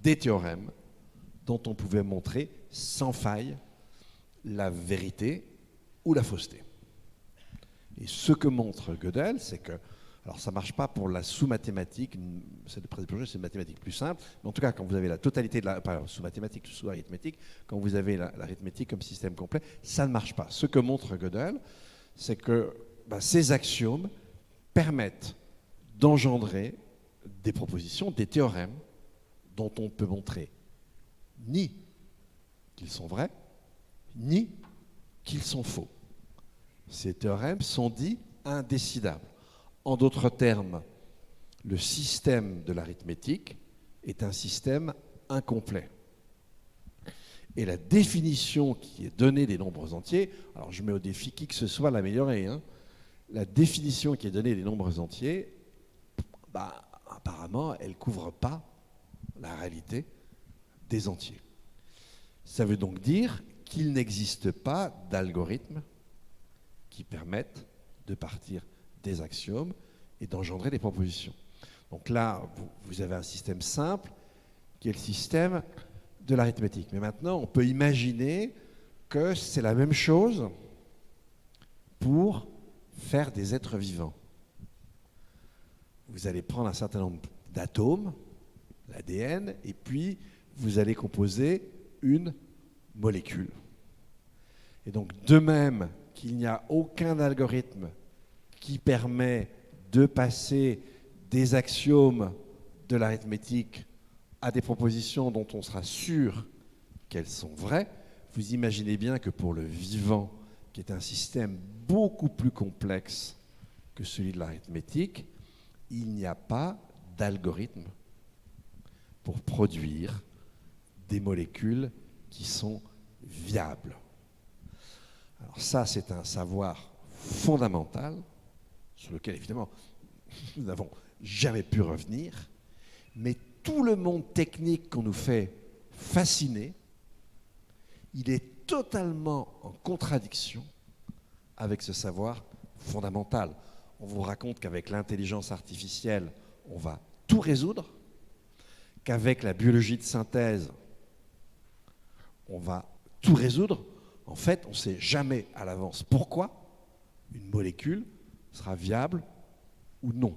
des théorèmes dont on pouvait montrer sans faille la vérité ou la fausseté. Et ce que montre Gödel, c'est que, alors ça ne marche pas pour la sous-mathématique, c'est une mathématique plus simple, mais en tout cas, quand vous avez la totalité de sous-mathématique, sous-arithmétique, quand vous avez l'arithmétique comme système complet, ça ne marche pas. Ce que montre Gödel, c'est que ces axiomes permettent d'engendrer des propositions, des théorèmes, dont on peut montrer ni qu'ils sont vrais, ni qu'ils sont faux. Ces théorèmes sont dits indécidables. En d'autres termes, le système de l'arithmétique est un système incomplet. Et la définition qui est donnée des nombres entiers, alors je mets au défi qui que ce soit l'améliorer, hein, la définition qui est donnée des nombres entiers, apparemment, elle ne couvre pas la réalité des entiers. Ça veut donc dire qu'il n'existe pas d'algorithme qui permettent de partir des axiomes et d'engendrer des propositions. Donc là, vous avez un système simple qui est le système de l'arithmétique. Mais maintenant, on peut imaginer que c'est la même chose pour faire des êtres vivants. Vous allez prendre un certain nombre d'atomes, l'ADN, et puis vous allez composer une molécule. Et donc, de même qu'il n'y a aucun algorithme qui permet de passer des axiomes de l'arithmétique à des propositions dont on sera sûr qu'elles sont vraies, vous imaginez bien que pour le vivant, qui est un système beaucoup plus complexe que celui de l'arithmétique, il n'y a pas d'algorithme pour produire des molécules qui sont viables. Alors ça, c'est un savoir fondamental sur lequel, évidemment, nous n'avons jamais pu revenir, mais tout le monde technique qu'on nous fait fasciner, il est totalement en contradiction avec ce savoir fondamental. On vous raconte qu'avec l'intelligence artificielle, on va tout résoudre, qu'avec la biologie de synthèse, on va tout résoudre. En fait, on ne sait jamais à l'avance pourquoi une molécule sera viable ou non.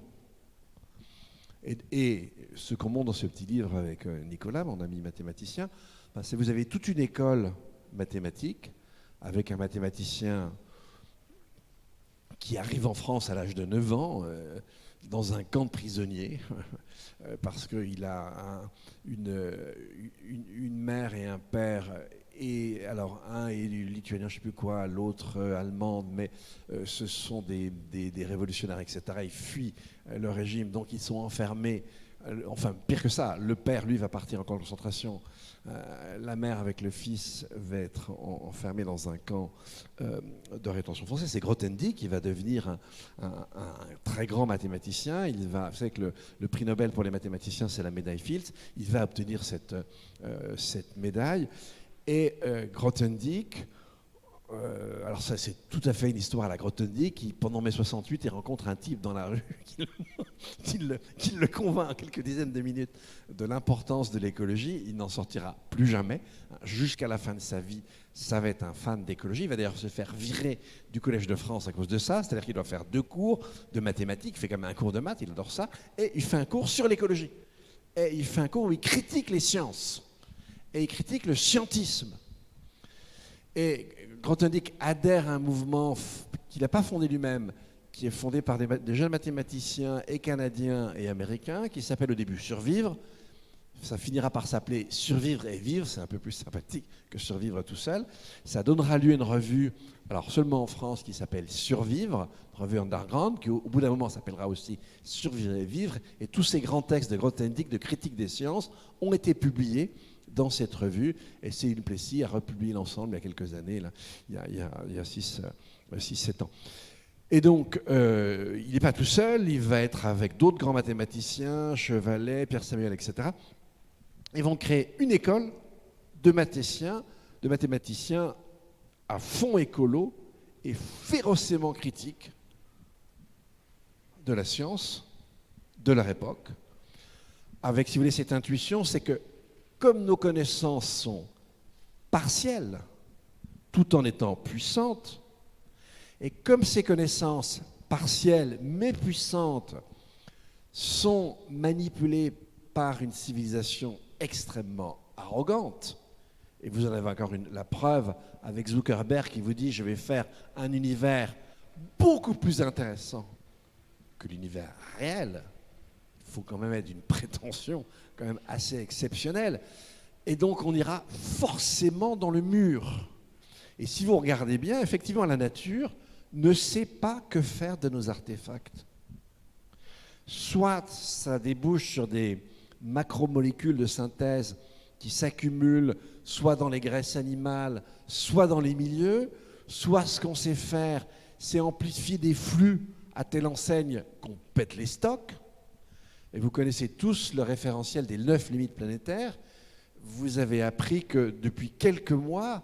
Et ce qu'on montre dans ce petit livre avec Nicolas, mon ami mathématicien, c'est que vous avez toute une école mathématique avec un mathématicien qui arrive en France à l'âge de 9 ans dans un camp de prisonniers parce qu'il a une mère et un père, et alors un est lituanien, je ne sais plus quoi, l'autre allemande, mais ce sont des révolutionnaires, etc. Ils fuient le régime, donc ils sont enfermés. Enfin, pire que ça, le père, lui, va partir en camp de concentration. La mère, avec le fils, va être enfermée dans un camp de rétention forcée. C'est Grothendieck qui va devenir un très grand mathématicien. Vous savez que le prix Nobel pour les mathématiciens, c'est la médaille Fields. Il va obtenir cette médaille. Et Grothendieck, alors ça c'est tout à fait une histoire à la Grothendieck, qui pendant mai 68, il rencontre un type dans la rue qui le convainc en quelques dizaines de minutes de l'importance de l'écologie. Il n'en sortira plus jamais. Jusqu'à la fin de sa vie, ça va être un fan d'écologie. Il va d'ailleurs se faire virer du Collège de France à cause de ça, c'est-à-dire qu'il doit faire 2 cours de mathématiques, il fait quand même un cours de maths, il adore ça, et il fait un cours sur l'écologie. Et il fait un cours où il critique les sciences, et il critique le scientisme. Et Grothendieck adhère à un mouvement qu'il n'a pas fondé lui-même, qui est fondé par des jeunes mathématiciens et canadiens et américains, qui s'appelle au début Survivre. Ça finira par s'appeler Survivre et Vivre, c'est un peu plus sympathique que Survivre tout seul. Ça donnera lieu à une revue, alors seulement en France, qui s'appelle Survivre, une revue underground, qui au bout d'un moment s'appellera aussi Survivre et Vivre. Et tous ces grands textes de Grothendieck, de critique des sciences, ont été publiés dans cette revue, et c'est une Plessis a republié l'ensemble il y a quelques années, là, il y a 6-7 ans. Et donc, il n'est pas tout seul, il va être avec d'autres grands mathématiciens, Chevalet, Pierre Samuel, etc. Ils vont créer une école de mathématiciens à fond écolo et férocement critiques de la science, de leur époque, avec, si vous voulez, cette intuition, c'est que comme nos connaissances sont partielles, tout en étant puissantes, et comme ces connaissances partielles mais puissantes sont manipulées par une civilisation extrêmement arrogante, et vous en avez encore la preuve avec Zuckerberg qui vous dit « je vais faire un univers beaucoup plus intéressant que l'univers réel », il faut quand même être d'une prétention quand même assez exceptionnelle. Et donc on ira forcément dans le mur. Et si vous regardez bien, effectivement, la nature ne sait pas que faire de nos artefacts. Soit ça débouche sur des macromolécules de synthèse qui s'accumulent soit dans les graisses animales, soit dans les milieux, soit ce qu'on sait faire, c'est amplifier des flux à telle enseigne qu'on pète les stocks. Et vous connaissez tous le référentiel des 9 limites planétaires. Vous avez appris que depuis quelques mois,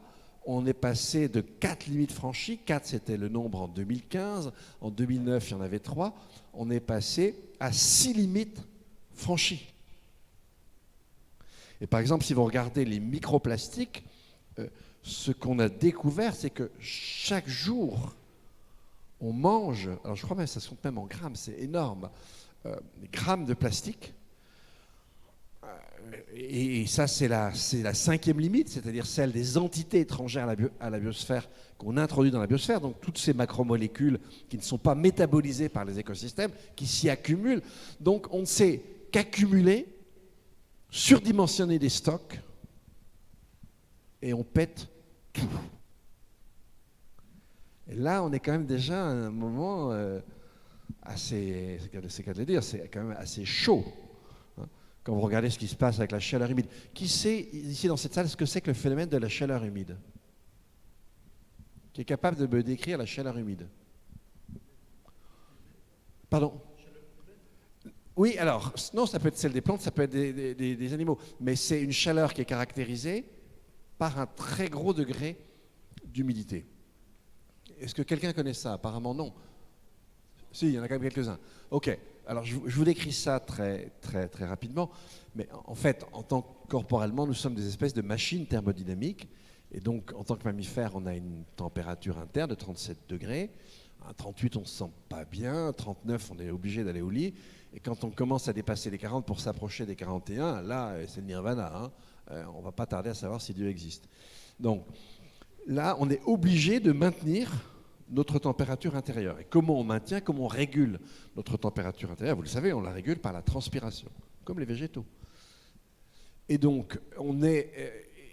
On est passé de 4 limites franchies. 4, c'était le nombre en 2015. En 2009, il y en avait 3. On est passé à 6 limites franchies. Et par exemple, si vous regardez les microplastiques, ce qu'on a découvert, c'est que chaque jour, on mange, alors je crois même que ça se compte même en grammes, c'est énorme, des grammes de plastique. Et ça, c'est la 5e limite, c'est-à-dire celle des entités étrangères à la biosphère qu'on introduit dans la biosphère, donc toutes ces macromolécules qui ne sont pas métabolisées par les écosystèmes, qui s'y accumulent. Donc on ne sait qu'accumuler, surdimensionner des stocks, et on pète tout. Et là, on est quand même déjà à un moment assez, c'est qu'à le dire, c'est quand même assez chaud. Quand vous regardez ce qui se passe avec la chaleur humide. Qui sait, ici dans cette salle, ce que c'est que le phénomène de la chaleur humide? Qui est capable de me décrire la chaleur humide? Pardon? Oui, alors, non, ça peut être celle des plantes, ça peut être des animaux. Mais c'est une chaleur qui est caractérisée par un très gros degré d'humidité. Est-ce que quelqu'un connaît ça? Apparemment, non. Si, il y en a quand même quelques-uns. Ok. Alors, je vous décris ça très, très, très rapidement, mais en fait, en tant que corporellement, nous sommes des espèces de machines thermodynamiques, et donc, en tant que mammifère, on a une température interne de 37 degrés. À 38, on ne se sent pas bien. À 39, on est obligé d'aller au lit. Et quand on commence à dépasser les 40 pour s'approcher des 41, là, c'est le nirvana. Hein. On ne va pas tarder à savoir si Dieu existe. Donc, là, on est obligé de maintenir notre température intérieure. Et comment on maintient, comment on régule notre température intérieure? Vous le savez, on la régule par la transpiration, comme les végétaux. Et donc,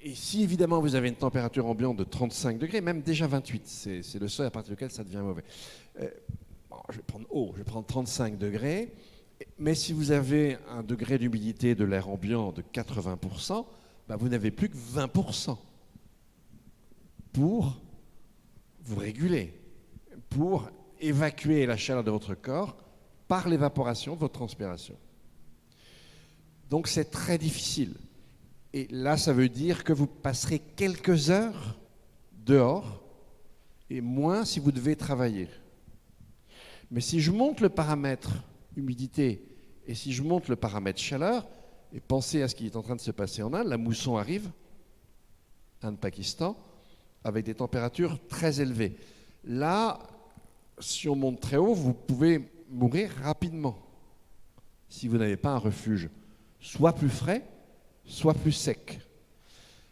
et si évidemment vous avez une température ambiante de 35 degrés, même déjà 28, c'est le seuil à partir duquel ça devient mauvais. Je vais prendre 35 degrés, mais si vous avez un degré d'humidité de l'air ambiant de 80%, ben vous n'avez plus que 20% pour vous réguler, pour évacuer la chaleur de votre corps par l'évaporation de votre transpiration. Donc c'est très difficile. Et là, ça veut dire que vous passerez quelques heures dehors et moins si vous devez travailler. Mais si je monte le paramètre humidité et si je monte le paramètre chaleur, et pensez à ce qui est en train de se passer en Inde, la mousson arrive, Inde, Pakistan, avec des températures très élevées. Là, si on monte très haut, vous pouvez mourir rapidement si vous n'avez pas un refuge, soit plus frais, soit plus sec.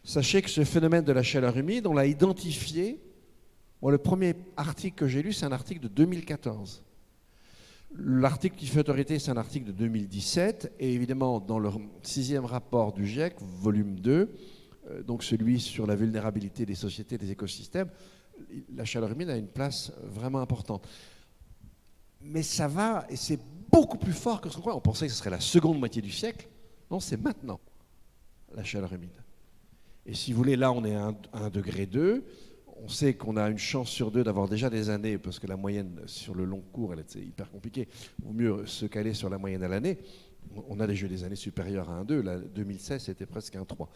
Sachez que ce phénomène de la chaleur humide, on l'a identifié. Moi, le premier article que j'ai lu, c'est un article de 2014. L'article qui fait autorité, c'est un article de 2017. Et évidemment, dans le 6e rapport du GIEC, volume 2, donc celui sur la vulnérabilité des sociétés et des écosystèmes, la chaleur humide a une place vraiment importante. Mais ça va, et c'est beaucoup plus fort que ce qu'on croit. On pensait que ce serait la seconde moitié du siècle. Non, c'est maintenant, la chaleur humide. Et si vous voulez, là, on est à 1,2 degré. On sait qu'on a une chance sur 2 d'avoir déjà des années, parce que la moyenne sur le long cours, c'est hyper compliqué. Il vaut mieux se caler sur la moyenne à l'année. On a déjà eu des années supérieures à 1,2. Là, 2016, c'était presque 1,3.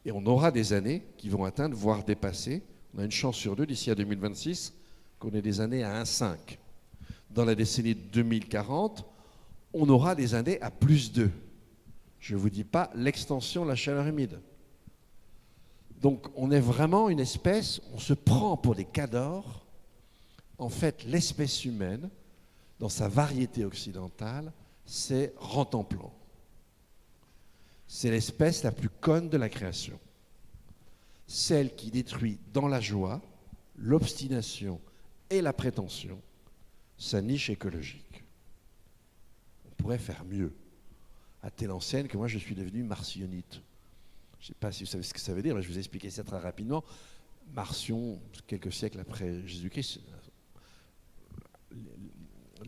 Et on aura des années qui vont atteindre, voire dépasser. On a une chance sur 2 d'ici à 2026 qu'on ait des années à 1,5. Dans la décennie 2040, on aura des années à plus 2. Je ne vous dis pas l'extension de la chaleur humide. Donc on est vraiment une espèce, on se prend pour des cadors. En fait, l'espèce humaine, dans sa variété occidentale, c'est Rantanplan. C'est l'espèce la plus conne de la création. Celle qui détruit dans la joie, l'obstination et la prétention sa niche écologique. On pourrait faire mieux. À telle enseigne que moi je suis devenu marcionite. Je ne sais pas si vous savez ce que ça veut dire, mais je vais vous expliquer ça très rapidement. Marcion, quelques siècles après Jésus-Christ,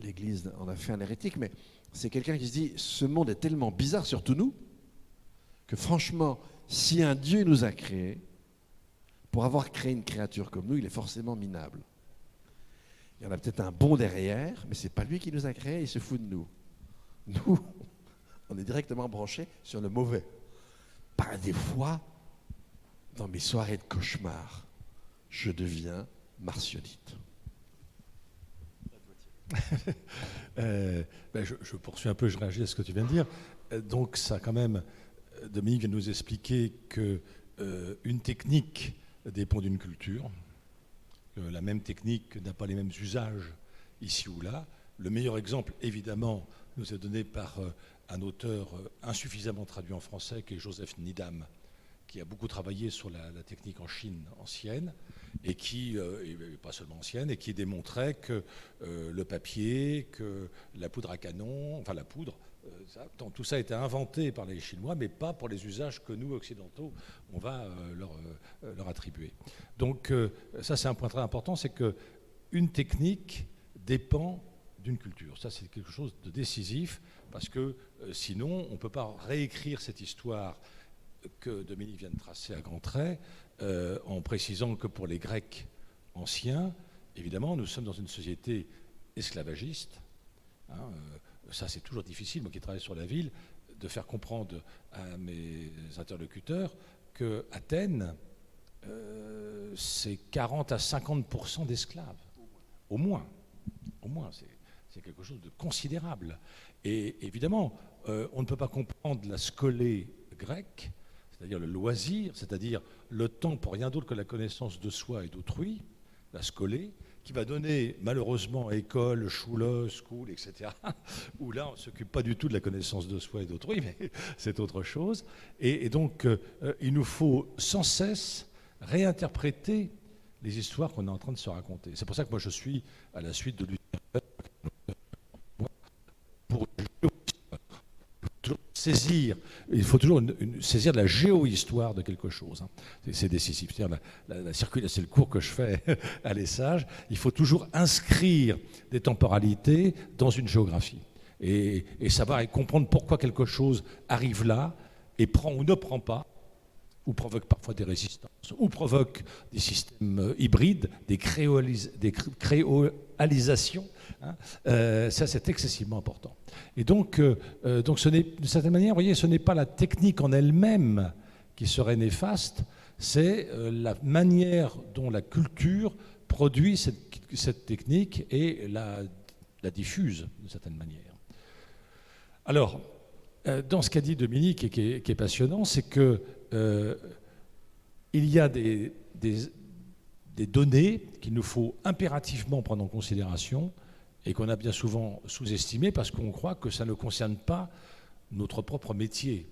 l'Église en a fait un hérétique, mais c'est quelqu'un qui se dit, ce monde est tellement bizarre, surtout nous, que franchement, si un Dieu nous a créés, pour avoir créé une créature comme nous, il est forcément minable. Il y en a peut-être un bon derrière, mais ce n'est pas lui qui nous a créés, il se fout de nous. Nous, on est directement branchés sur le mauvais. Par des fois, dans mes soirées de cauchemar, je deviens martiolite. Je poursuis un peu, je réagis à ce que tu viens de dire. Donc ça quand même, Dominique vient de nous expliquer qu'une technique dépend d'une culture. La même technique n'a pas les mêmes usages ici ou là. Le meilleur exemple, évidemment, nous est donné par un auteur insuffisamment traduit en français, qui est Joseph Needham, qui a beaucoup travaillé sur la technique en Chine ancienne, et qui, et pas seulement ancienne, et qui démontrait que le papier, que la poudre à canon, enfin la poudre, tout ça a été inventé par les Chinois, mais pas pour les usages que nous, occidentaux, on va leur attribuer. Donc ça, c'est un point très important, c'est qu'une technique dépend d'une culture. Ça, c'est quelque chose de décisif, parce que sinon, on ne peut pas réécrire cette histoire que Dominique vient de tracer à grands traits, en précisant que pour les Grecs anciens, évidemment, nous sommes dans une société esclavagiste. Ça, c'est toujours difficile, moi qui travaille sur la ville, de faire comprendre à mes interlocuteurs que Athènes, c'est 40 à 50% d'esclaves. Au moins. Au moins, c'est quelque chose de considérable. Et évidemment, on ne peut pas comprendre la scolée grecque, c'est-à-dire le loisir, c'est-à-dire le temps pour rien d'autre que la connaissance de soi et d'autrui, la scolée, qui va donner malheureusement école, schule, school, etc., où là on ne s'occupe pas du tout de la connaissance de soi et d'autrui, mais c'est autre chose. Et donc il nous faut sans cesse réinterpréter les histoires qu'on est en train de se raconter. C'est pour ça que moi je suis à la suite de l'univers pour saisir, il faut toujours saisir de la géohistoire de quelque chose. C'est décisif. C'est le cours que je fais à l'ESSAGE. Il faut toujours inscrire des temporalités dans une géographie et savoir et comprendre pourquoi quelque chose arrive là et prend ou ne prend pas, ou provoque parfois des résistances, ou provoque des systèmes hybrides, des créolisations. Ça, c'est excessivement important. Et donc d'une certaine manière, vous voyez, ce n'est pas la technique en elle-même qui serait néfaste, c'est la manière dont la culture produit cette technique et la diffuse d'une certaine manière. Alors, dans ce qu'a dit Dominique et qui est passionnant, c'est que il y a des données qu'il nous faut impérativement prendre en considération et qu'on a bien souvent sous-estimées parce qu'on croit que ça ne concerne pas notre propre métier.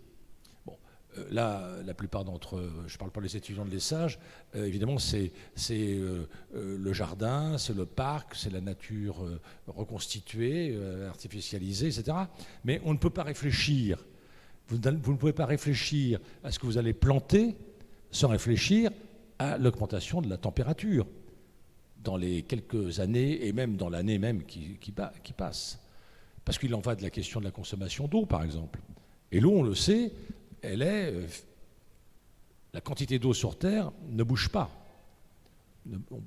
Bon, là, la plupart d'entre eux, je ne parle pas des étudiants de l'ESSAGE, évidemment c'est le jardin, c'est le parc, c'est la nature reconstituée, artificialisée, etc. Mais on ne peut pas réfléchir. Vous ne pouvez pas réfléchir à ce que vous allez planter sans réfléchir à l'augmentation de la température dans les quelques années et même dans l'année même qui passe. Parce qu'il en va de la question de la consommation d'eau, par exemple. Et l'eau, on le sait, la quantité d'eau sur Terre ne bouge pas.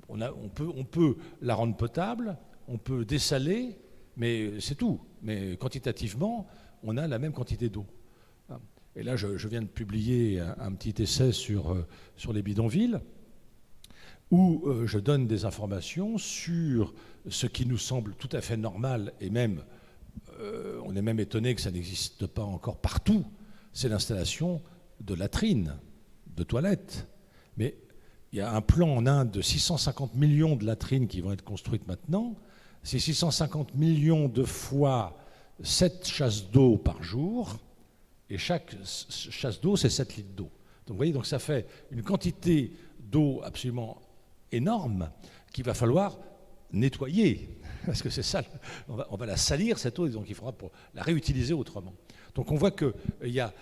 On peut la rendre potable, on peut dessaler, mais c'est tout. Mais quantitativement, on a la même quantité d'eau. Et là, je viens de publier un petit essai sur les bidonvilles, où je donne des informations sur ce qui nous semble tout à fait normal, et même, on est même étonné que ça n'existe pas encore partout, c'est l'installation de latrines, de toilettes. Mais il y a un plan en Inde de 650 millions de latrines qui vont être construites maintenant. C'est 650 millions de fois 7 chasses d'eau par jour, et chaque chasse d'eau, c'est 7 litres d'eau. Donc vous voyez, donc ça fait une quantité d'eau absolument énorme qu'il va falloir nettoyer, parce que c'est ça, on va la salir cette eau, donc il faudra pour la réutiliser autrement. Donc on voit qu'il y a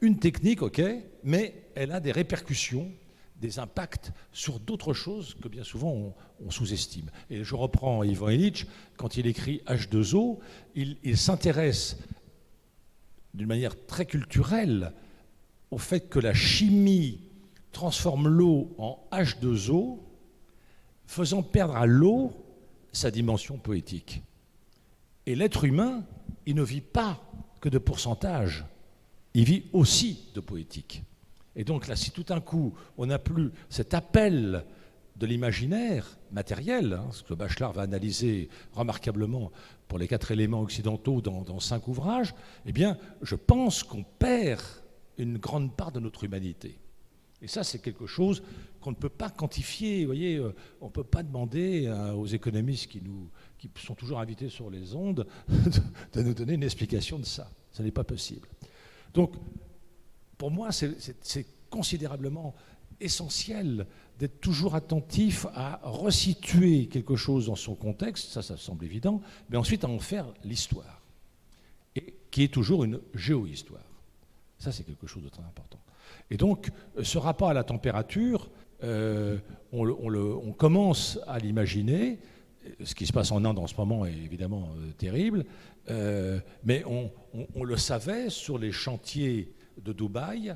une technique, ok, mais elle a des répercussions, des impacts sur d'autres choses que bien souvent on sous-estime. Et je reprends Ivan Illich, quand il écrit H2O, il s'intéresse d'une manière très culturelle au fait que la chimie transforme l'eau en H2O, faisant perdre à l'eau sa dimension poétique. Et l'être humain, il ne vit pas que de pourcentage, il vit aussi de poétique. Et donc là, si tout d'un coup, on n'a plus cet appel de l'imaginaire matériel, hein, ce que Bachelard va analyser remarquablement pour les 4 éléments occidentaux dans 5 ouvrages, eh bien, je pense qu'on perd une grande part de notre humanité. Et ça, c'est quelque chose qu'on ne peut pas quantifier. Vous voyez, on ne peut pas demander aux économistes qui sont toujours invités sur les ondes de nous donner une explication de ça. Ce n'est pas possible. Donc, pour moi, c'est considérablement essentiel d'être toujours attentif à resituer quelque chose dans son contexte, ça semble évident, mais ensuite à en faire l'histoire, et qui est toujours une géohistoire. Ça, c'est quelque chose de très important. Et donc, ce rapport à la température, on commence à l'imaginer. Ce qui se passe en Inde en ce moment est évidemment terrible, mais on le savait sur les chantiers de Dubaï,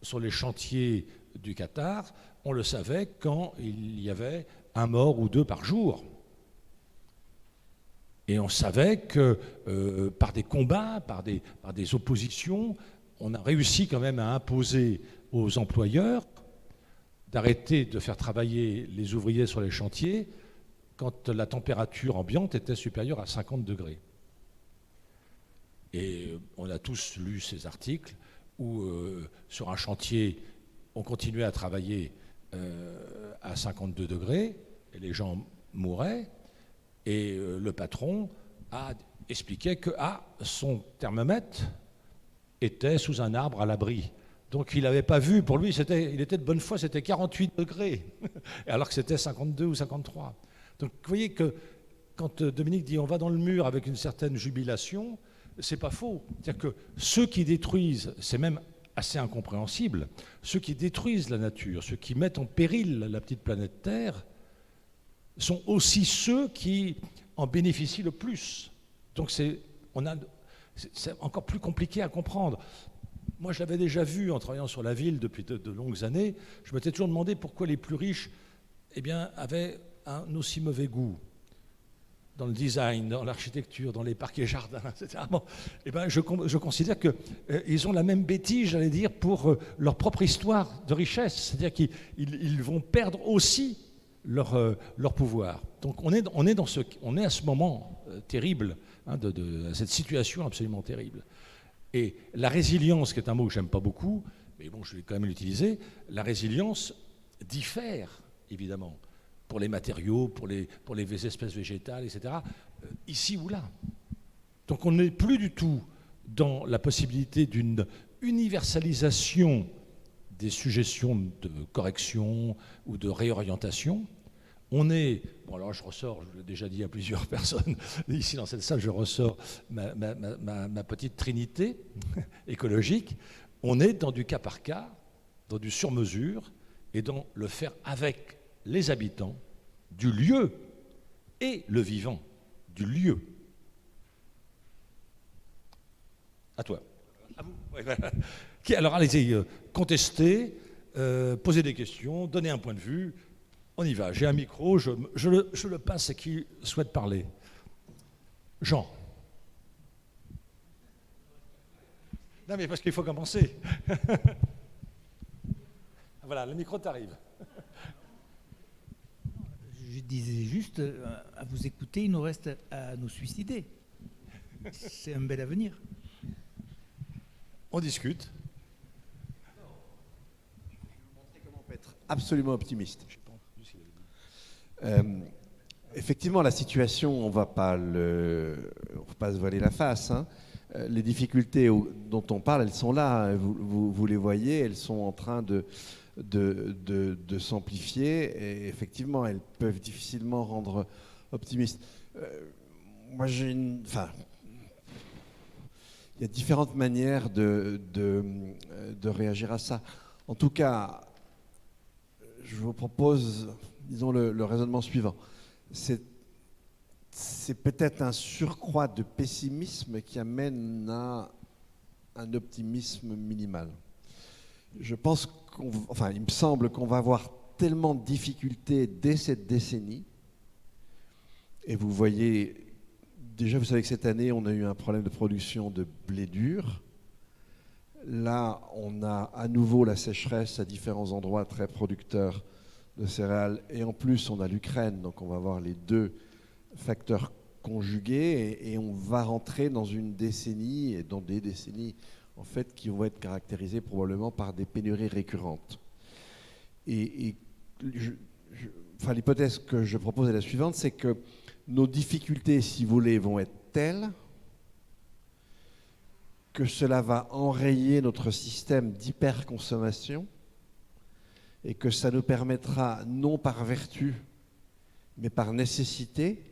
sur les chantiers du Qatar, on le savait quand il y avait 1 mort ou 2 par jour. Et on savait que par des combats, par des oppositions, on a réussi quand même à imposer aux employeurs d'arrêter de faire travailler les ouvriers sur les chantiers quand la température ambiante était supérieure à 50 degrés. Et on a tous lu ces articles où sur un chantier, on continuait à travailler à 52 degrés, et les gens mouraient, et le patron a expliqué que son thermomètre était sous un arbre à l'abri. Donc il n'avait pas vu, pour lui, il était de bonne foi, c'était 48 degrés, alors que c'était 52 ou 53. Donc vous voyez que quand Dominique dit on va dans le mur avec une certaine jubilation, c'est pas faux. C'est-à-dire que ceux qui détruisent, c'est même assez incompréhensible, ceux qui détruisent la nature, ceux qui mettent en péril la petite planète Terre, sont aussi ceux qui en bénéficient le plus. Donc c'est encore plus compliqué à comprendre. Moi, je l'avais déjà vu en travaillant sur la ville depuis de longues années. Je m'étais toujours demandé pourquoi les plus riches avaient un aussi mauvais goût dans le design, dans l'architecture, dans les parcs et jardins, etc. Bon, je considère qu'ils ont la même bêtise, j'allais dire, pour leur propre histoire de richesse. C'est-à-dire qu'ils vont perdre aussi leur pouvoir. Donc on est à ce moment terrible, de cette situation absolument terrible. Et la résilience, qui est un mot que j'aime pas beaucoup, mais bon, je vais quand même l'utiliser, la résilience diffère, évidemment, pour les matériaux, pour les espèces végétales, etc., ici ou là. Donc on n'est plus du tout dans la possibilité d'une universalisation des suggestions de correction ou de réorientation. On est, bon alors je ressors, je l'ai déjà dit à plusieurs personnes, ici dans cette salle, je ressors ma petite trinité écologique. On est dans du cas par cas, dans du sur-mesure, et dans le faire avec les habitants du lieu et le vivant du lieu. À toi. À vous. Ouais, voilà. Alors allez-y, contestez, posez des questions, donnez un point de vue. On y va. J'ai un micro, je le passe à qui souhaite parler. Jean. Non mais parce qu'il faut commencer. Voilà, le micro t'arrive. Je disais juste, à vous écouter, il nous reste à nous suicider. C'est un bel avenir. On discute. Je vais vous montrer comment on peut être absolument optimiste. Effectivement, la situation, on ne va pas se voiler la face. Hein. Les difficultés dont on parle, elles sont là. Hein. Vous les voyez, elles sont en train de s'amplifier. Et effectivement, elles peuvent difficilement rendre optimiste. Moi, il y a différentes manières de réagir à ça. En tout cas, je vous propose, disons, le raisonnement suivant. C'est peut-être un surcroît de pessimisme qui amène à un optimisme minimal. Je pense il me semble qu'on va avoir tellement de difficultés dès cette décennie. Et vous voyez, déjà, vous savez que cette année, on a eu un problème de production de blé dur. Là, on a à nouveau la sécheresse à différents endroits très producteurs de céréales, et en plus on a l'Ukraine, donc on va avoir les deux facteurs conjugués, et on va rentrer dans une décennie, et dans des décennies en fait, qui vont être caractérisées probablement par des pénuries récurrentes. Et enfin, l'hypothèse que je propose est la suivante, c'est que nos difficultés, si vous voulez, vont être telles que cela va enrayer notre système d'hyperconsommation et que ça nous permettra, non par vertu, mais par nécessité,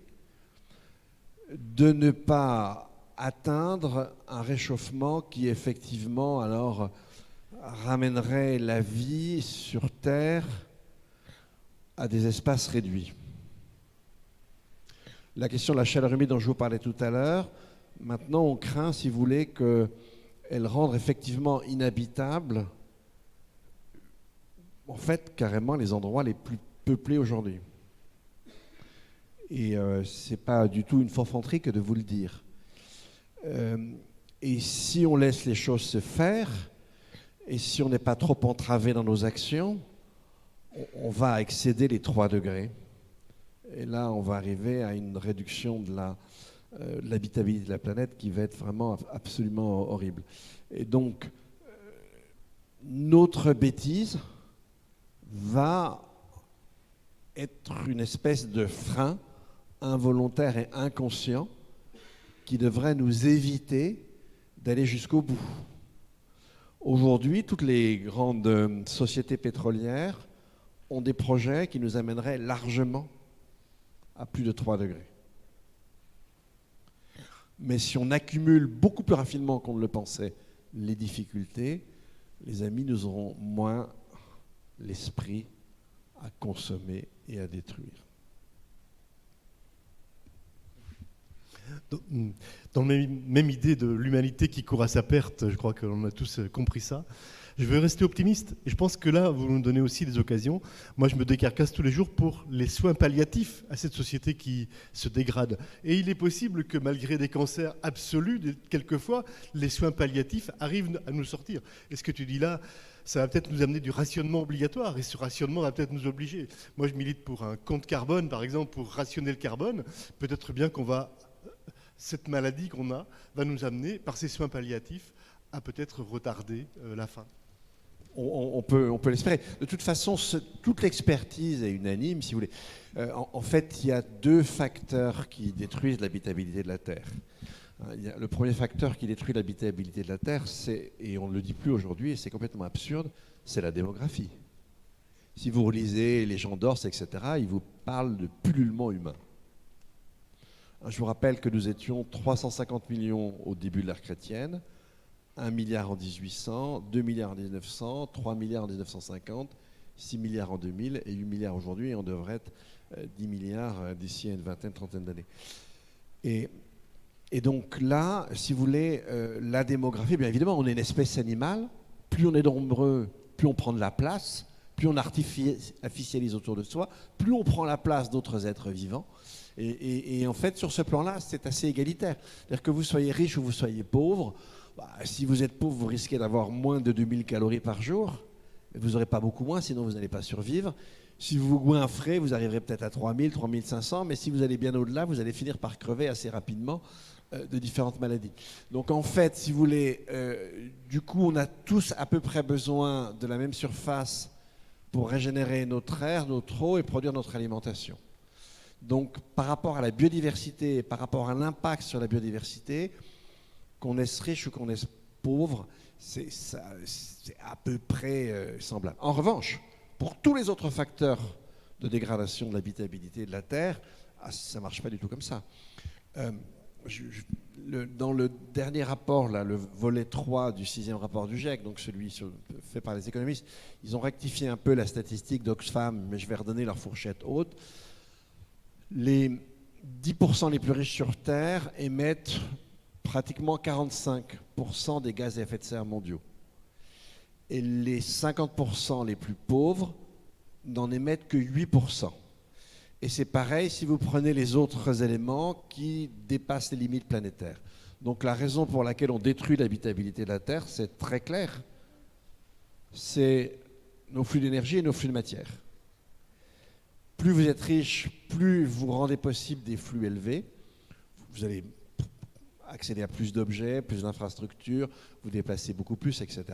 de ne pas atteindre un réchauffement qui, effectivement, alors ramènerait la vie sur Terre à des espaces réduits. La question de la chaleur humide dont je vous parlais tout à l'heure, maintenant on craint, si vous voulez, qu'elle rende effectivement inhabitables, en fait, carrément les endroits les plus peuplés aujourd'hui. Et ce n'est pas du tout une forfanterie que de vous le dire. Et si on laisse les choses se faire, et si on n'est pas trop entravé dans nos actions, on va excéder les 3 degrés. Et là, on va arriver à une réduction de l'habitabilité de la planète qui va être vraiment absolument horrible. Et donc, notre bêtise va être une espèce de frein involontaire et inconscient qui devrait nous éviter d'aller jusqu'au bout. Aujourd'hui, toutes les grandes sociétés pétrolières ont des projets qui nous amèneraient largement à plus de 3 degrés. Mais si on accumule beaucoup plus rapidement qu'on ne le pensait les difficultés, les amis, nous aurons moins l'esprit à consommer et à détruire. Dans la même idée de l'humanité qui court à sa perte, je crois qu'on a tous compris ça. Je veux rester optimiste et je pense que là, vous nous donnez aussi des occasions. Moi, je me décarcasse tous les jours pour les soins palliatifs à cette société qui se dégrade. Et il est possible que malgré des cancers absolus, quelquefois, les soins palliatifs arrivent à nous sortir. Et ce que tu dis là, ça va peut-être nous amener du rationnement obligatoire et ce rationnement va peut-être nous obliger. Moi, je milite pour un compte carbone, par exemple, pour rationner le carbone. Peut-être bien cette maladie qu'on a va nous amener, par ces soins palliatifs, à peut-être retarder la fin. On peut l'espérer. De toute façon, toute l'expertise est unanime, si vous voulez. En fait, il y a 2 facteurs qui détruisent l'habitabilité de la Terre. Le premier facteur qui détruit l'habitabilité de la Terre, et on ne le dit plus aujourd'hui, et c'est complètement absurde, c'est la démographie. Si vous relisez les gens d'Ors, etc., ils vous parlent de pullulement humain. Je vous rappelle que nous étions 350 millions au début de l'ère chrétienne, 1 milliard en 1800, 2 milliards en 1900, 3 milliards en 1950, 6 milliards en 2000 et 8 milliards aujourd'hui, et on devrait être 10 milliards d'ici à une vingtaine, trentaine d'années. Et donc là, si vous voulez, la démographie, bien évidemment, on est une espèce animale, plus on est nombreux, plus on prend de la place, plus on artificialise autour de soi, plus on prend la place d'autres êtres vivants. Et en fait, sur ce plan-là, c'est assez égalitaire. C'est-à-dire que vous soyez riche ou vous soyez pauvre, si vous êtes pauvre, vous risquez d'avoir moins de 2000 calories par jour. Vous n'aurez pas beaucoup moins, sinon vous n'allez pas survivre. Si vous vous goinfrez, vous arriverez peut-être à 3000, 3500, mais si vous allez bien au-delà, vous allez finir par crever assez rapidement de différentes maladies. Donc en fait, si vous voulez, du coup, on a tous à peu près besoin de la même surface pour régénérer notre air, notre eau et produire notre alimentation. Donc par rapport à la biodiversité, par rapport à l'impact sur la biodiversité, qu'on est riche ou qu'on est pauvre, c'est à peu près semblable. En revanche, pour tous les autres facteurs de dégradation de l'habitabilité de la Terre, ça ne marche pas du tout comme ça. Dans le dernier rapport, là, le volet 3 du 6e rapport du GIEC, donc celui fait par les économistes, ils ont rectifié un peu la statistique d'Oxfam, mais je vais redonner leur fourchette haute. Les 10% les plus riches sur Terre émettent pratiquement 45% des gaz à effet de serre mondiaux. Et les 50% les plus pauvres n'en émettent que 8%. Et c'est pareil si vous prenez les autres éléments qui dépassent les limites planétaires. Donc la raison pour laquelle on détruit l'habitabilité de la Terre, c'est très clair. C'est nos flux d'énergie et nos flux de matière. Plus vous êtes riche, plus vous rendez possible des flux élevés. Vous allez accéder à plus d'objets, plus d'infrastructures, vous déplacez beaucoup plus, etc.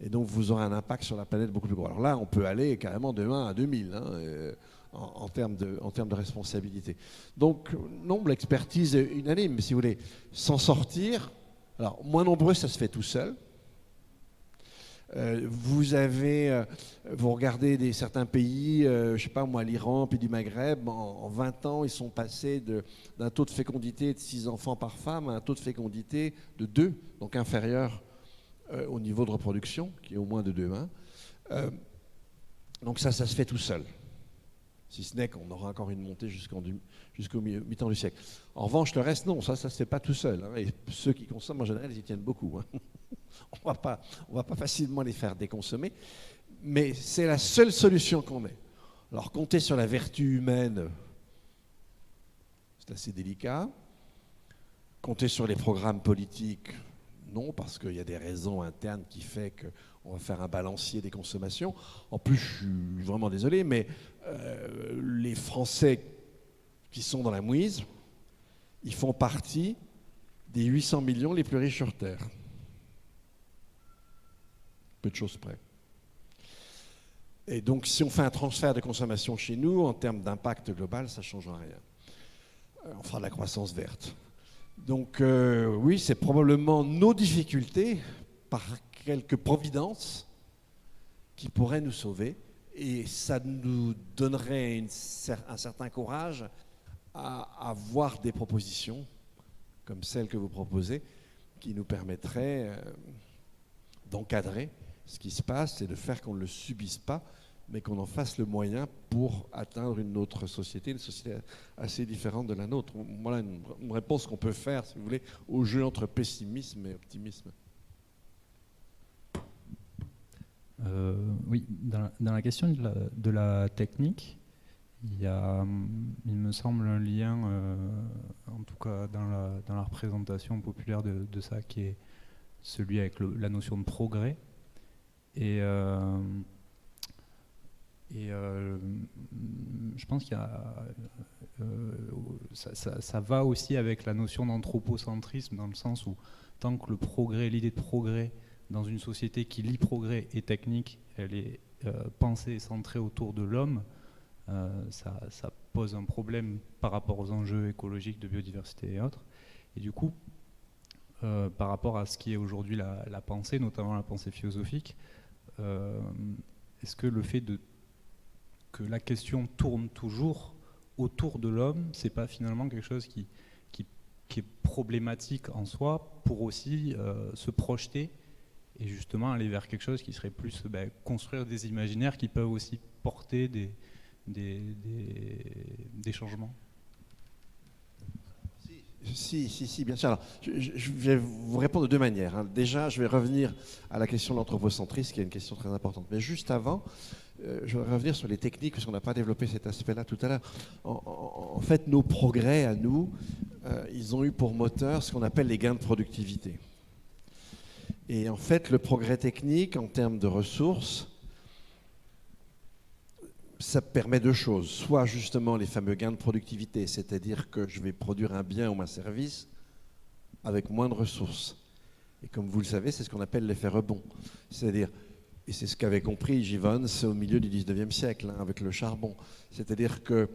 Et donc vous aurez un impact sur la planète beaucoup plus gros. Alors là, on peut aller carrément de 1 à 2000 en termes de responsabilité. Donc non, l'expertise est unanime, mais si vous voulez s'en sortir, alors moins nombreux, ça se fait tout seul. Vous regardez certains pays, je ne sais pas moi, l'Iran, puis du Maghreb, en 20 ans, ils sont passés d'un taux de fécondité de 6 enfants par femme à un taux de fécondité de 2, donc inférieur au niveau de reproduction, qui est au moins de 2. Donc ça se fait tout seul. Si ce n'est qu'on aura encore une montée jusqu'au mi-temps du siècle. En revanche, le reste, non, ça ne se fait pas tout seul. Et ceux qui consomment, en général, ils y tiennent beaucoup. On ne va pas facilement les faire déconsommer, mais c'est la seule solution qu'on ait. Alors, compter sur la vertu humaine, c'est assez délicat. Compter sur les programmes politiques, non, parce qu'il y a des raisons internes qui font qu'on va faire un balancier des consommations. En plus, je suis vraiment désolé, mais les Français qui sont dans la mouise, ils font partie des 800 millions les plus riches sur Terre. Peu de choses près. Et donc, si on fait un transfert de consommation chez nous, en termes d'impact global, ça ne changera rien. On fera de la croissance verte. Donc, oui, c'est probablement nos difficultés, par quelques providences, qui pourraient nous sauver. Et ça nous donnerait un certain courage à avoir des propositions, comme celles que vous proposez, qui nous permettraient d'encadrer ce qui se passe et de faire qu'on ne le subisse pas, mais qu'on en fasse le moyen pour atteindre une autre société, une société assez différente de la nôtre. Voilà une réponse qu'on peut faire, si vous voulez, au jeu entre pessimisme et optimisme. Oui, dans la question de la technique, il y a, il me semble, un lien, en tout cas dans la représentation populaire de ça, qui est celui avec la notion de progrès. Et je pense qu'il y a, ça va aussi avec la notion d'anthropocentrisme, dans le sens où tant que le progrès, l'idée de progrès dans une société qui lie progrès et technique, elle est pensée et centrée autour de l'homme, ça pose un problème par rapport aux enjeux écologiques de biodiversité et autres. Et du coup, par rapport à ce qui est aujourd'hui la pensée, notamment la pensée philosophique, est-ce que le fait que la question tourne toujours autour de l'homme, c'est pas finalement quelque chose qui est problématique en soi pour aussi se projeter et justement aller vers quelque chose qui serait plus construire des imaginaires qui peuvent aussi porter des changements? Si, bien sûr. Alors, je vais vous répondre de deux manières. Déjà, je vais revenir à la question de l'anthropocentrisme, qui est une question très importante. Mais juste avant, je vais revenir sur les techniques, parce qu'on n'a pas développé cet aspect-là tout à l'heure. En fait, nos progrès à nous, ils ont eu pour moteur ce qu'on appelle les gains de productivité. Et en fait, le progrès technique, en termes de ressources, ça permet deux choses. Soit justement les fameux gains de productivité, c'est-à-dire que je vais produire un bien ou un service avec moins de ressources. Et comme vous le savez, c'est ce qu'on appelle l'effet rebond. C'est-à-dire, et c'est ce qu'avait compris Gibbons au milieu du 19e siècle, avec le charbon. C'est-à-dire que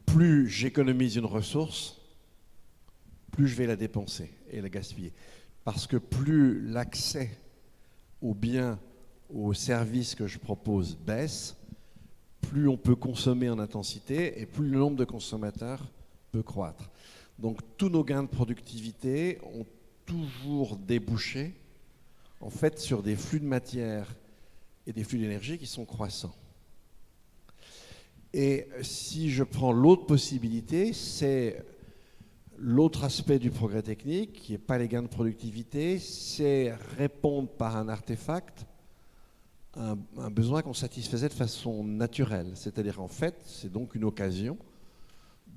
plus j'économise une ressource, plus je vais la dépenser et la gaspiller. Parce que plus l'accès aux biens, aux services que je propose baisse, plus on peut consommer en intensité et plus le nombre de consommateurs peut croître. Donc tous nos gains de productivité ont toujours débouché en fait sur des flux de matière et des flux d'énergie qui sont croissants. Et si je prends l'autre possibilité, c'est l'autre aspect du progrès technique, qui n'est pas les gains de productivité, c'est répondre par un artefact à un besoin qu'on satisfaisait de façon naturelle. C'est-à-dire, en fait, c'est donc une occasion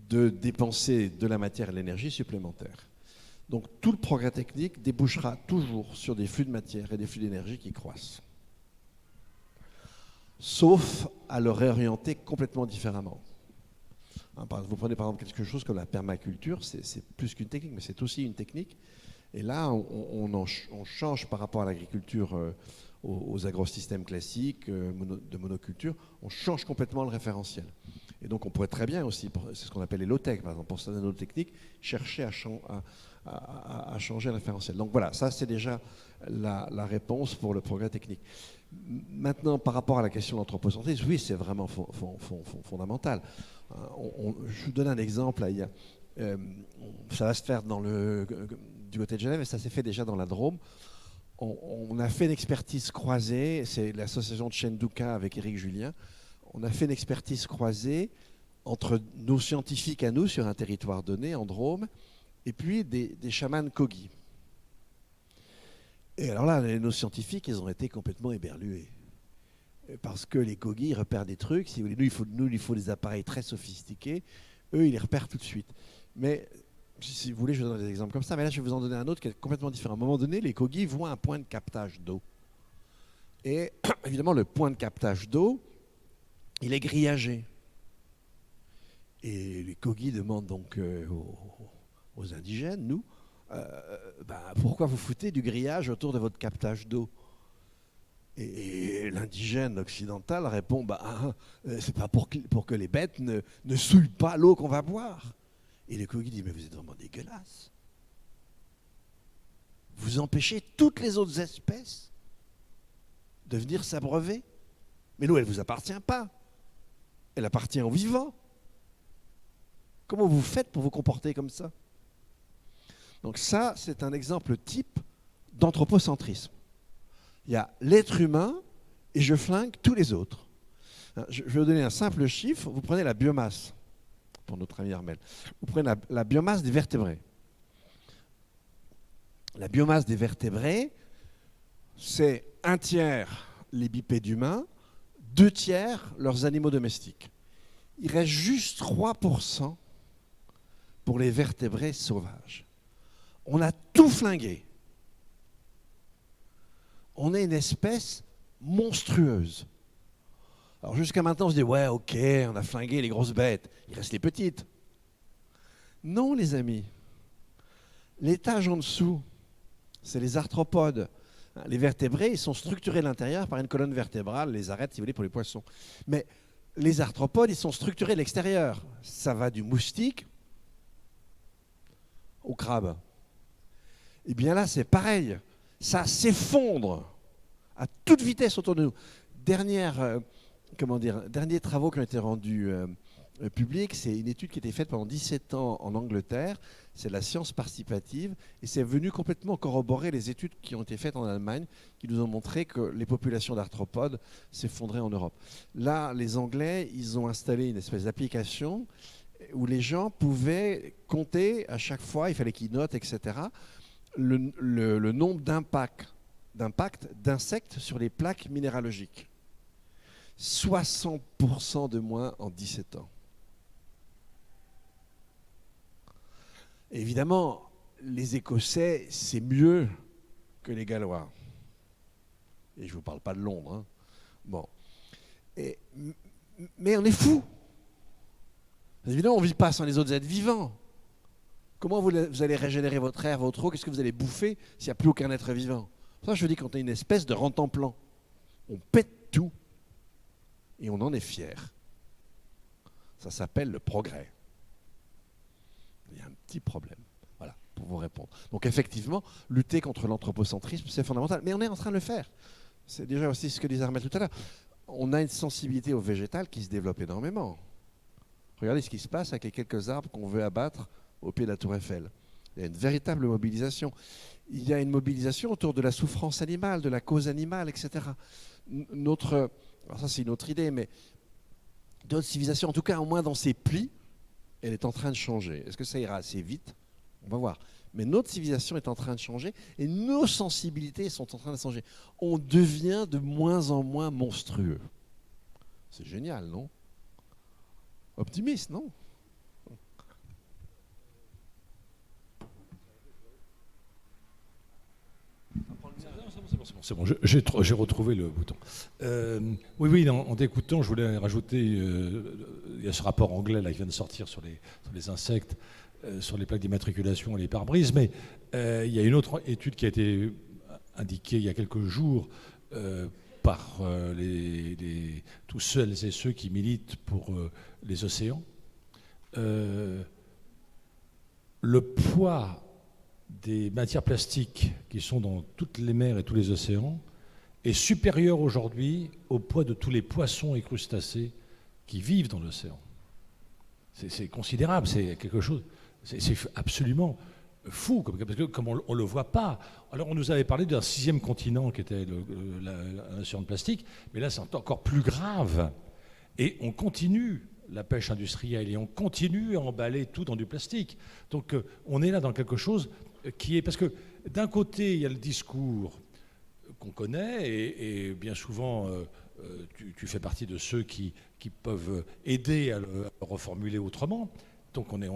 de dépenser de la matière et de l'énergie supplémentaires. Donc, tout le progrès technique débouchera toujours sur des flux de matière et des flux d'énergie qui croissent. Sauf à le réorienter complètement différemment. Vous prenez par exemple quelque chose comme la permaculture, c'est plus qu'une technique, mais c'est aussi une technique. Et là, on change par rapport à l'agriculture, aux agrosystèmes classiques de monoculture, on change complètement le référentiel. Et donc on pourrait très bien aussi, c'est ce qu'on appelle les low-tech, par exemple, pour certaines autres techniques, chercher à changer le référentiel. Donc voilà, ça c'est déjà la réponse pour le progrès technique. Maintenant, par rapport à la question de l'anthropocentrisme, oui, c'est vraiment fondamental. Je vous donne un exemple. Là, ça va se faire du côté de Genève, et ça s'est fait déjà dans la Drôme. On a fait une expertise croisée, c'est l'association de Chenduka avec Éric Julien. On a fait une expertise croisée entre nos scientifiques à nous sur un territoire donné, en Drôme, et puis des chamans Kogi. Et alors là, nos scientifiques, ils ont été complètement éberlués. Parce que les Kogi, ils repèrent des trucs. Si vous voulez, nous, il faut des appareils très sophistiqués. Eux, ils les repèrent tout de suite. Mais si vous voulez, je vous donne des exemples comme ça. Mais là, je vais vous en donner un autre qui est complètement différent. À un moment donné, les Kogi voient un point de captage d'eau. Et évidemment, le point de captage d'eau, il est grillagé. Et les Kogi demandent donc aux indigènes, nous, pourquoi vous foutez du grillage autour de votre captage d'eau? Et l'indigène occidental répond, c'est pas pour que les bêtes ne souillent pas l'eau qu'on va boire. Et les Kogi disent, mais vous êtes vraiment dégueulasse. Vous empêchez toutes les autres espèces de venir s'abreuver. Mais l'eau, elle ne vous appartient pas. Elle appartient aux vivants. Comment vous faites pour vous comporter comme ça? Donc ça, c'est un exemple type d'anthropocentrisme. Il y a l'être humain et je flingue tous les autres. Je vais vous donner un simple chiffre. Vous prenez la biomasse, pour notre ami Armel. Vous prenez la biomasse des vertébrés. La biomasse des vertébrés, c'est 1/3 les bipèdes humains, 2/3 leurs animaux domestiques. Il reste juste 3% pour les vertébrés sauvages. On a tout flingué. On est une espèce monstrueuse. Alors jusqu'à maintenant, on se dit, ouais, ok, on a flingué les grosses bêtes, il reste les petites. Non, les amis. L'étage en dessous, c'est les arthropodes. Les vertébrés, ils sont structurés à l'intérieur par une colonne vertébrale, les arêtes, si vous voulez, pour les poissons. Mais les arthropodes, ils sont structurés à l'extérieur. Ça va du moustique au crabe. Et bien là, c'est pareil. Ça s'effondre à toute vitesse autour de nous. Derniers travaux qui ont été rendus publics, c'est une étude qui a été faite pendant 17 ans en Angleterre. C'est la science participative. Et c'est venu complètement corroborer les études qui ont été faites en Allemagne, qui nous ont montré que les populations d'arthropodes s'effondraient en Europe. Là, les Anglais, ils ont installé une espèce d'application où les gens pouvaient compter à chaque fois, il fallait qu'ils notent, etc., le nombre d'impacts d'insectes sur les plaques minéralogiques. 60% de moins en 17 ans. Et évidemment, les Écossais, c'est mieux que les Gallois. Et je ne vous parle pas de Londres. Hein. Bon. Mais on est fous. Évidemment, on ne vit pas sans les autres êtres vivants. Comment vous allez régénérer votre air, votre eau? Qu'est-ce que vous allez bouffer s'il n'y a plus aucun être vivant? Pour ça, je dis qu'on est une espèce de rente-en-plan. On pète tout et on en est fier. Ça s'appelle le progrès. Il y a un petit problème. Voilà, pour vous répondre. Donc effectivement, lutter contre l'anthropocentrisme, c'est fondamental. Mais on est en train de le faire. C'est déjà aussi ce que disait Armel tout à l'heure. On a une sensibilité au végétal qui se développe énormément. Regardez ce qui se passe avec les quelques arbres qu'on veut abattre au pied de la Tour Eiffel. Il y a une véritable mobilisation. Il y a une mobilisation autour de la souffrance animale, de la cause animale, etc. Alors ça c'est une autre idée, mais d'autres civilisations, en tout cas au moins dans ses plis, elle est en train de changer. Est-ce que ça ira assez vite? On va voir. Mais notre civilisation est en train de changer et nos sensibilités sont en train de changer. On devient de moins en moins monstrueux. C'est génial, non? Optimiste, non? C'est bon, j'ai retrouvé le bouton. Oui, en t'écoutant, je voulais rajouter, il y a ce rapport anglais là, qui vient de sortir sur les insectes, sur les plaques d'immatriculation et les pare-brises, mais il y a une autre étude qui a été indiquée il y a quelques jours par tous celles et ceux qui militent pour les océans. Le poids des matières plastiques qui sont dans toutes les mers et tous les océans est supérieur aujourd'hui au poids de tous les poissons et crustacés qui vivent dans l'océan. C'est considérable, c'est quelque chose, c'est absolument fou, parce que comme on ne le voit pas. Alors on nous avait parlé d'un 6e continent qui était l'océan de plastique, mais là c'est encore plus grave. Et on continue la pêche industrielle et on continue à emballer tout dans du plastique. Donc on est là dans quelque chose qui est... Parce que d'un côté, il y a le discours qu'on connaît et bien souvent, tu fais partie de ceux qui peuvent aider à le reformuler autrement. Donc on est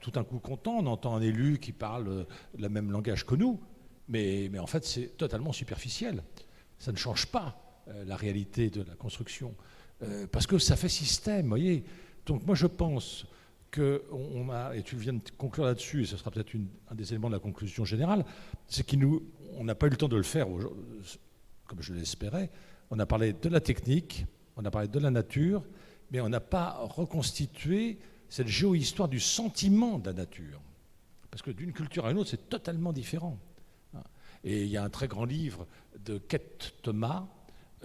tout d'un coup content, on entend un élu qui parle le même langage que nous, mais en fait c'est totalement superficiel. Ça ne change pas la réalité de la construction. Parce que ça fait système, vous voyez. Donc moi je pense qu'on a, et tu viens de conclure là-dessus, et ce sera peut-être un des éléments de la conclusion générale, c'est qu'on n'a pas eu le temps de le faire, comme je l'espérais. On a parlé de la technique, on a parlé de la nature, mais on n'a pas reconstitué cette géohistoire du sentiment de la nature. Parce que d'une culture à une autre, c'est totalement différent. Et il y a un très grand livre de Kate Thomas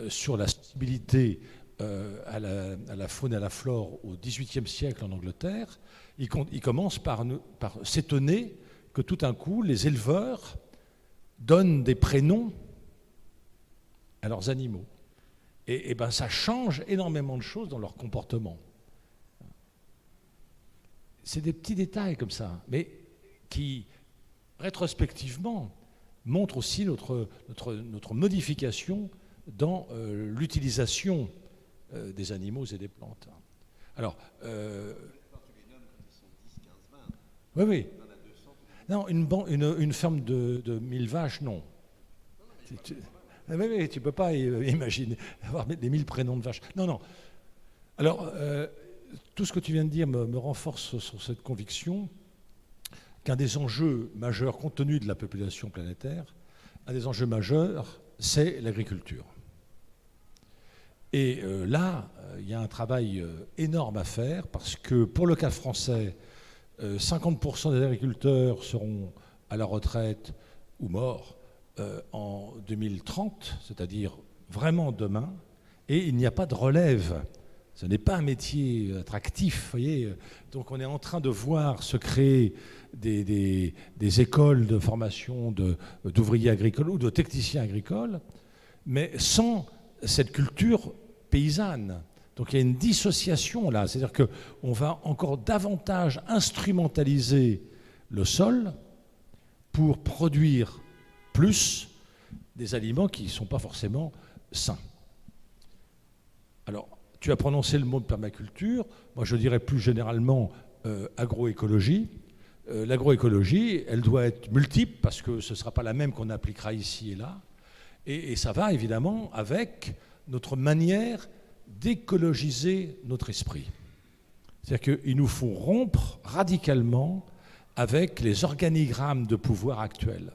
sur la sensibilité à la faune et à la flore au XVIIIe siècle en Angleterre. Il commence par s'étonner que tout d'un coup, les éleveurs donnent des prénoms à leurs animaux. Et ben, ça change énormément de choses dans leur comportement. C'est des petits détails comme ça, mais qui, rétrospectivement, montrent aussi notre modification dans l'utilisation des animaux et des plantes. Alors, oui. Non, une ferme de 1000 vaches, non. Oui, tu ne peux pas imaginer avoir des 1000 prénoms de vaches. Non. Alors, tout ce que tu viens de dire me renforce sur cette conviction qu'un des enjeux majeurs, compte tenu de la population planétaire, un des enjeux majeurs, c'est l'agriculture. Et là, il y a un travail énorme à faire parce que pour le cas français, 50% des agriculteurs seront à la retraite ou morts en 2030, c'est-à-dire vraiment demain, et il n'y a pas de relève. Ce n'est pas un métier attractif, vous voyez. Donc on est en train de voir se créer des écoles de formation d'ouvriers agricoles ou de techniciens agricoles, mais sans cette culture paysanne. Donc il y a une dissociation là, c'est-à-dire qu'on va encore davantage instrumentaliser le sol pour produire plus des aliments qui ne sont pas forcément sains. Alors, tu as prononcé le mot de permaculture, moi je dirais plus généralement agroécologie. L'agroécologie, elle doit être multiple parce que ce ne sera pas la même qu'on appliquera ici et là. Et ça va évidemment avec notre manière d'écologiser notre esprit. C'est-à-dire qu'il nous faut rompre radicalement avec les organigrammes de pouvoir actuels.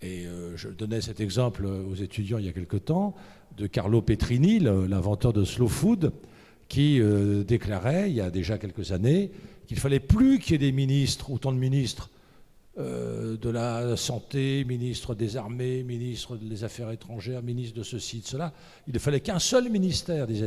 Et je donnais cet exemple aux étudiants il y a quelque temps de Carlo Petrini, l'inventeur de Slow Food, qui déclarait il y a déjà quelques années qu'il ne fallait plus qu'il y ait des ministres, autant de ministres de la santé, ministre des armées, ministre des affaires étrangères, ministre de ceci, de cela. Il ne fallait qu'un seul ministère, disait-il.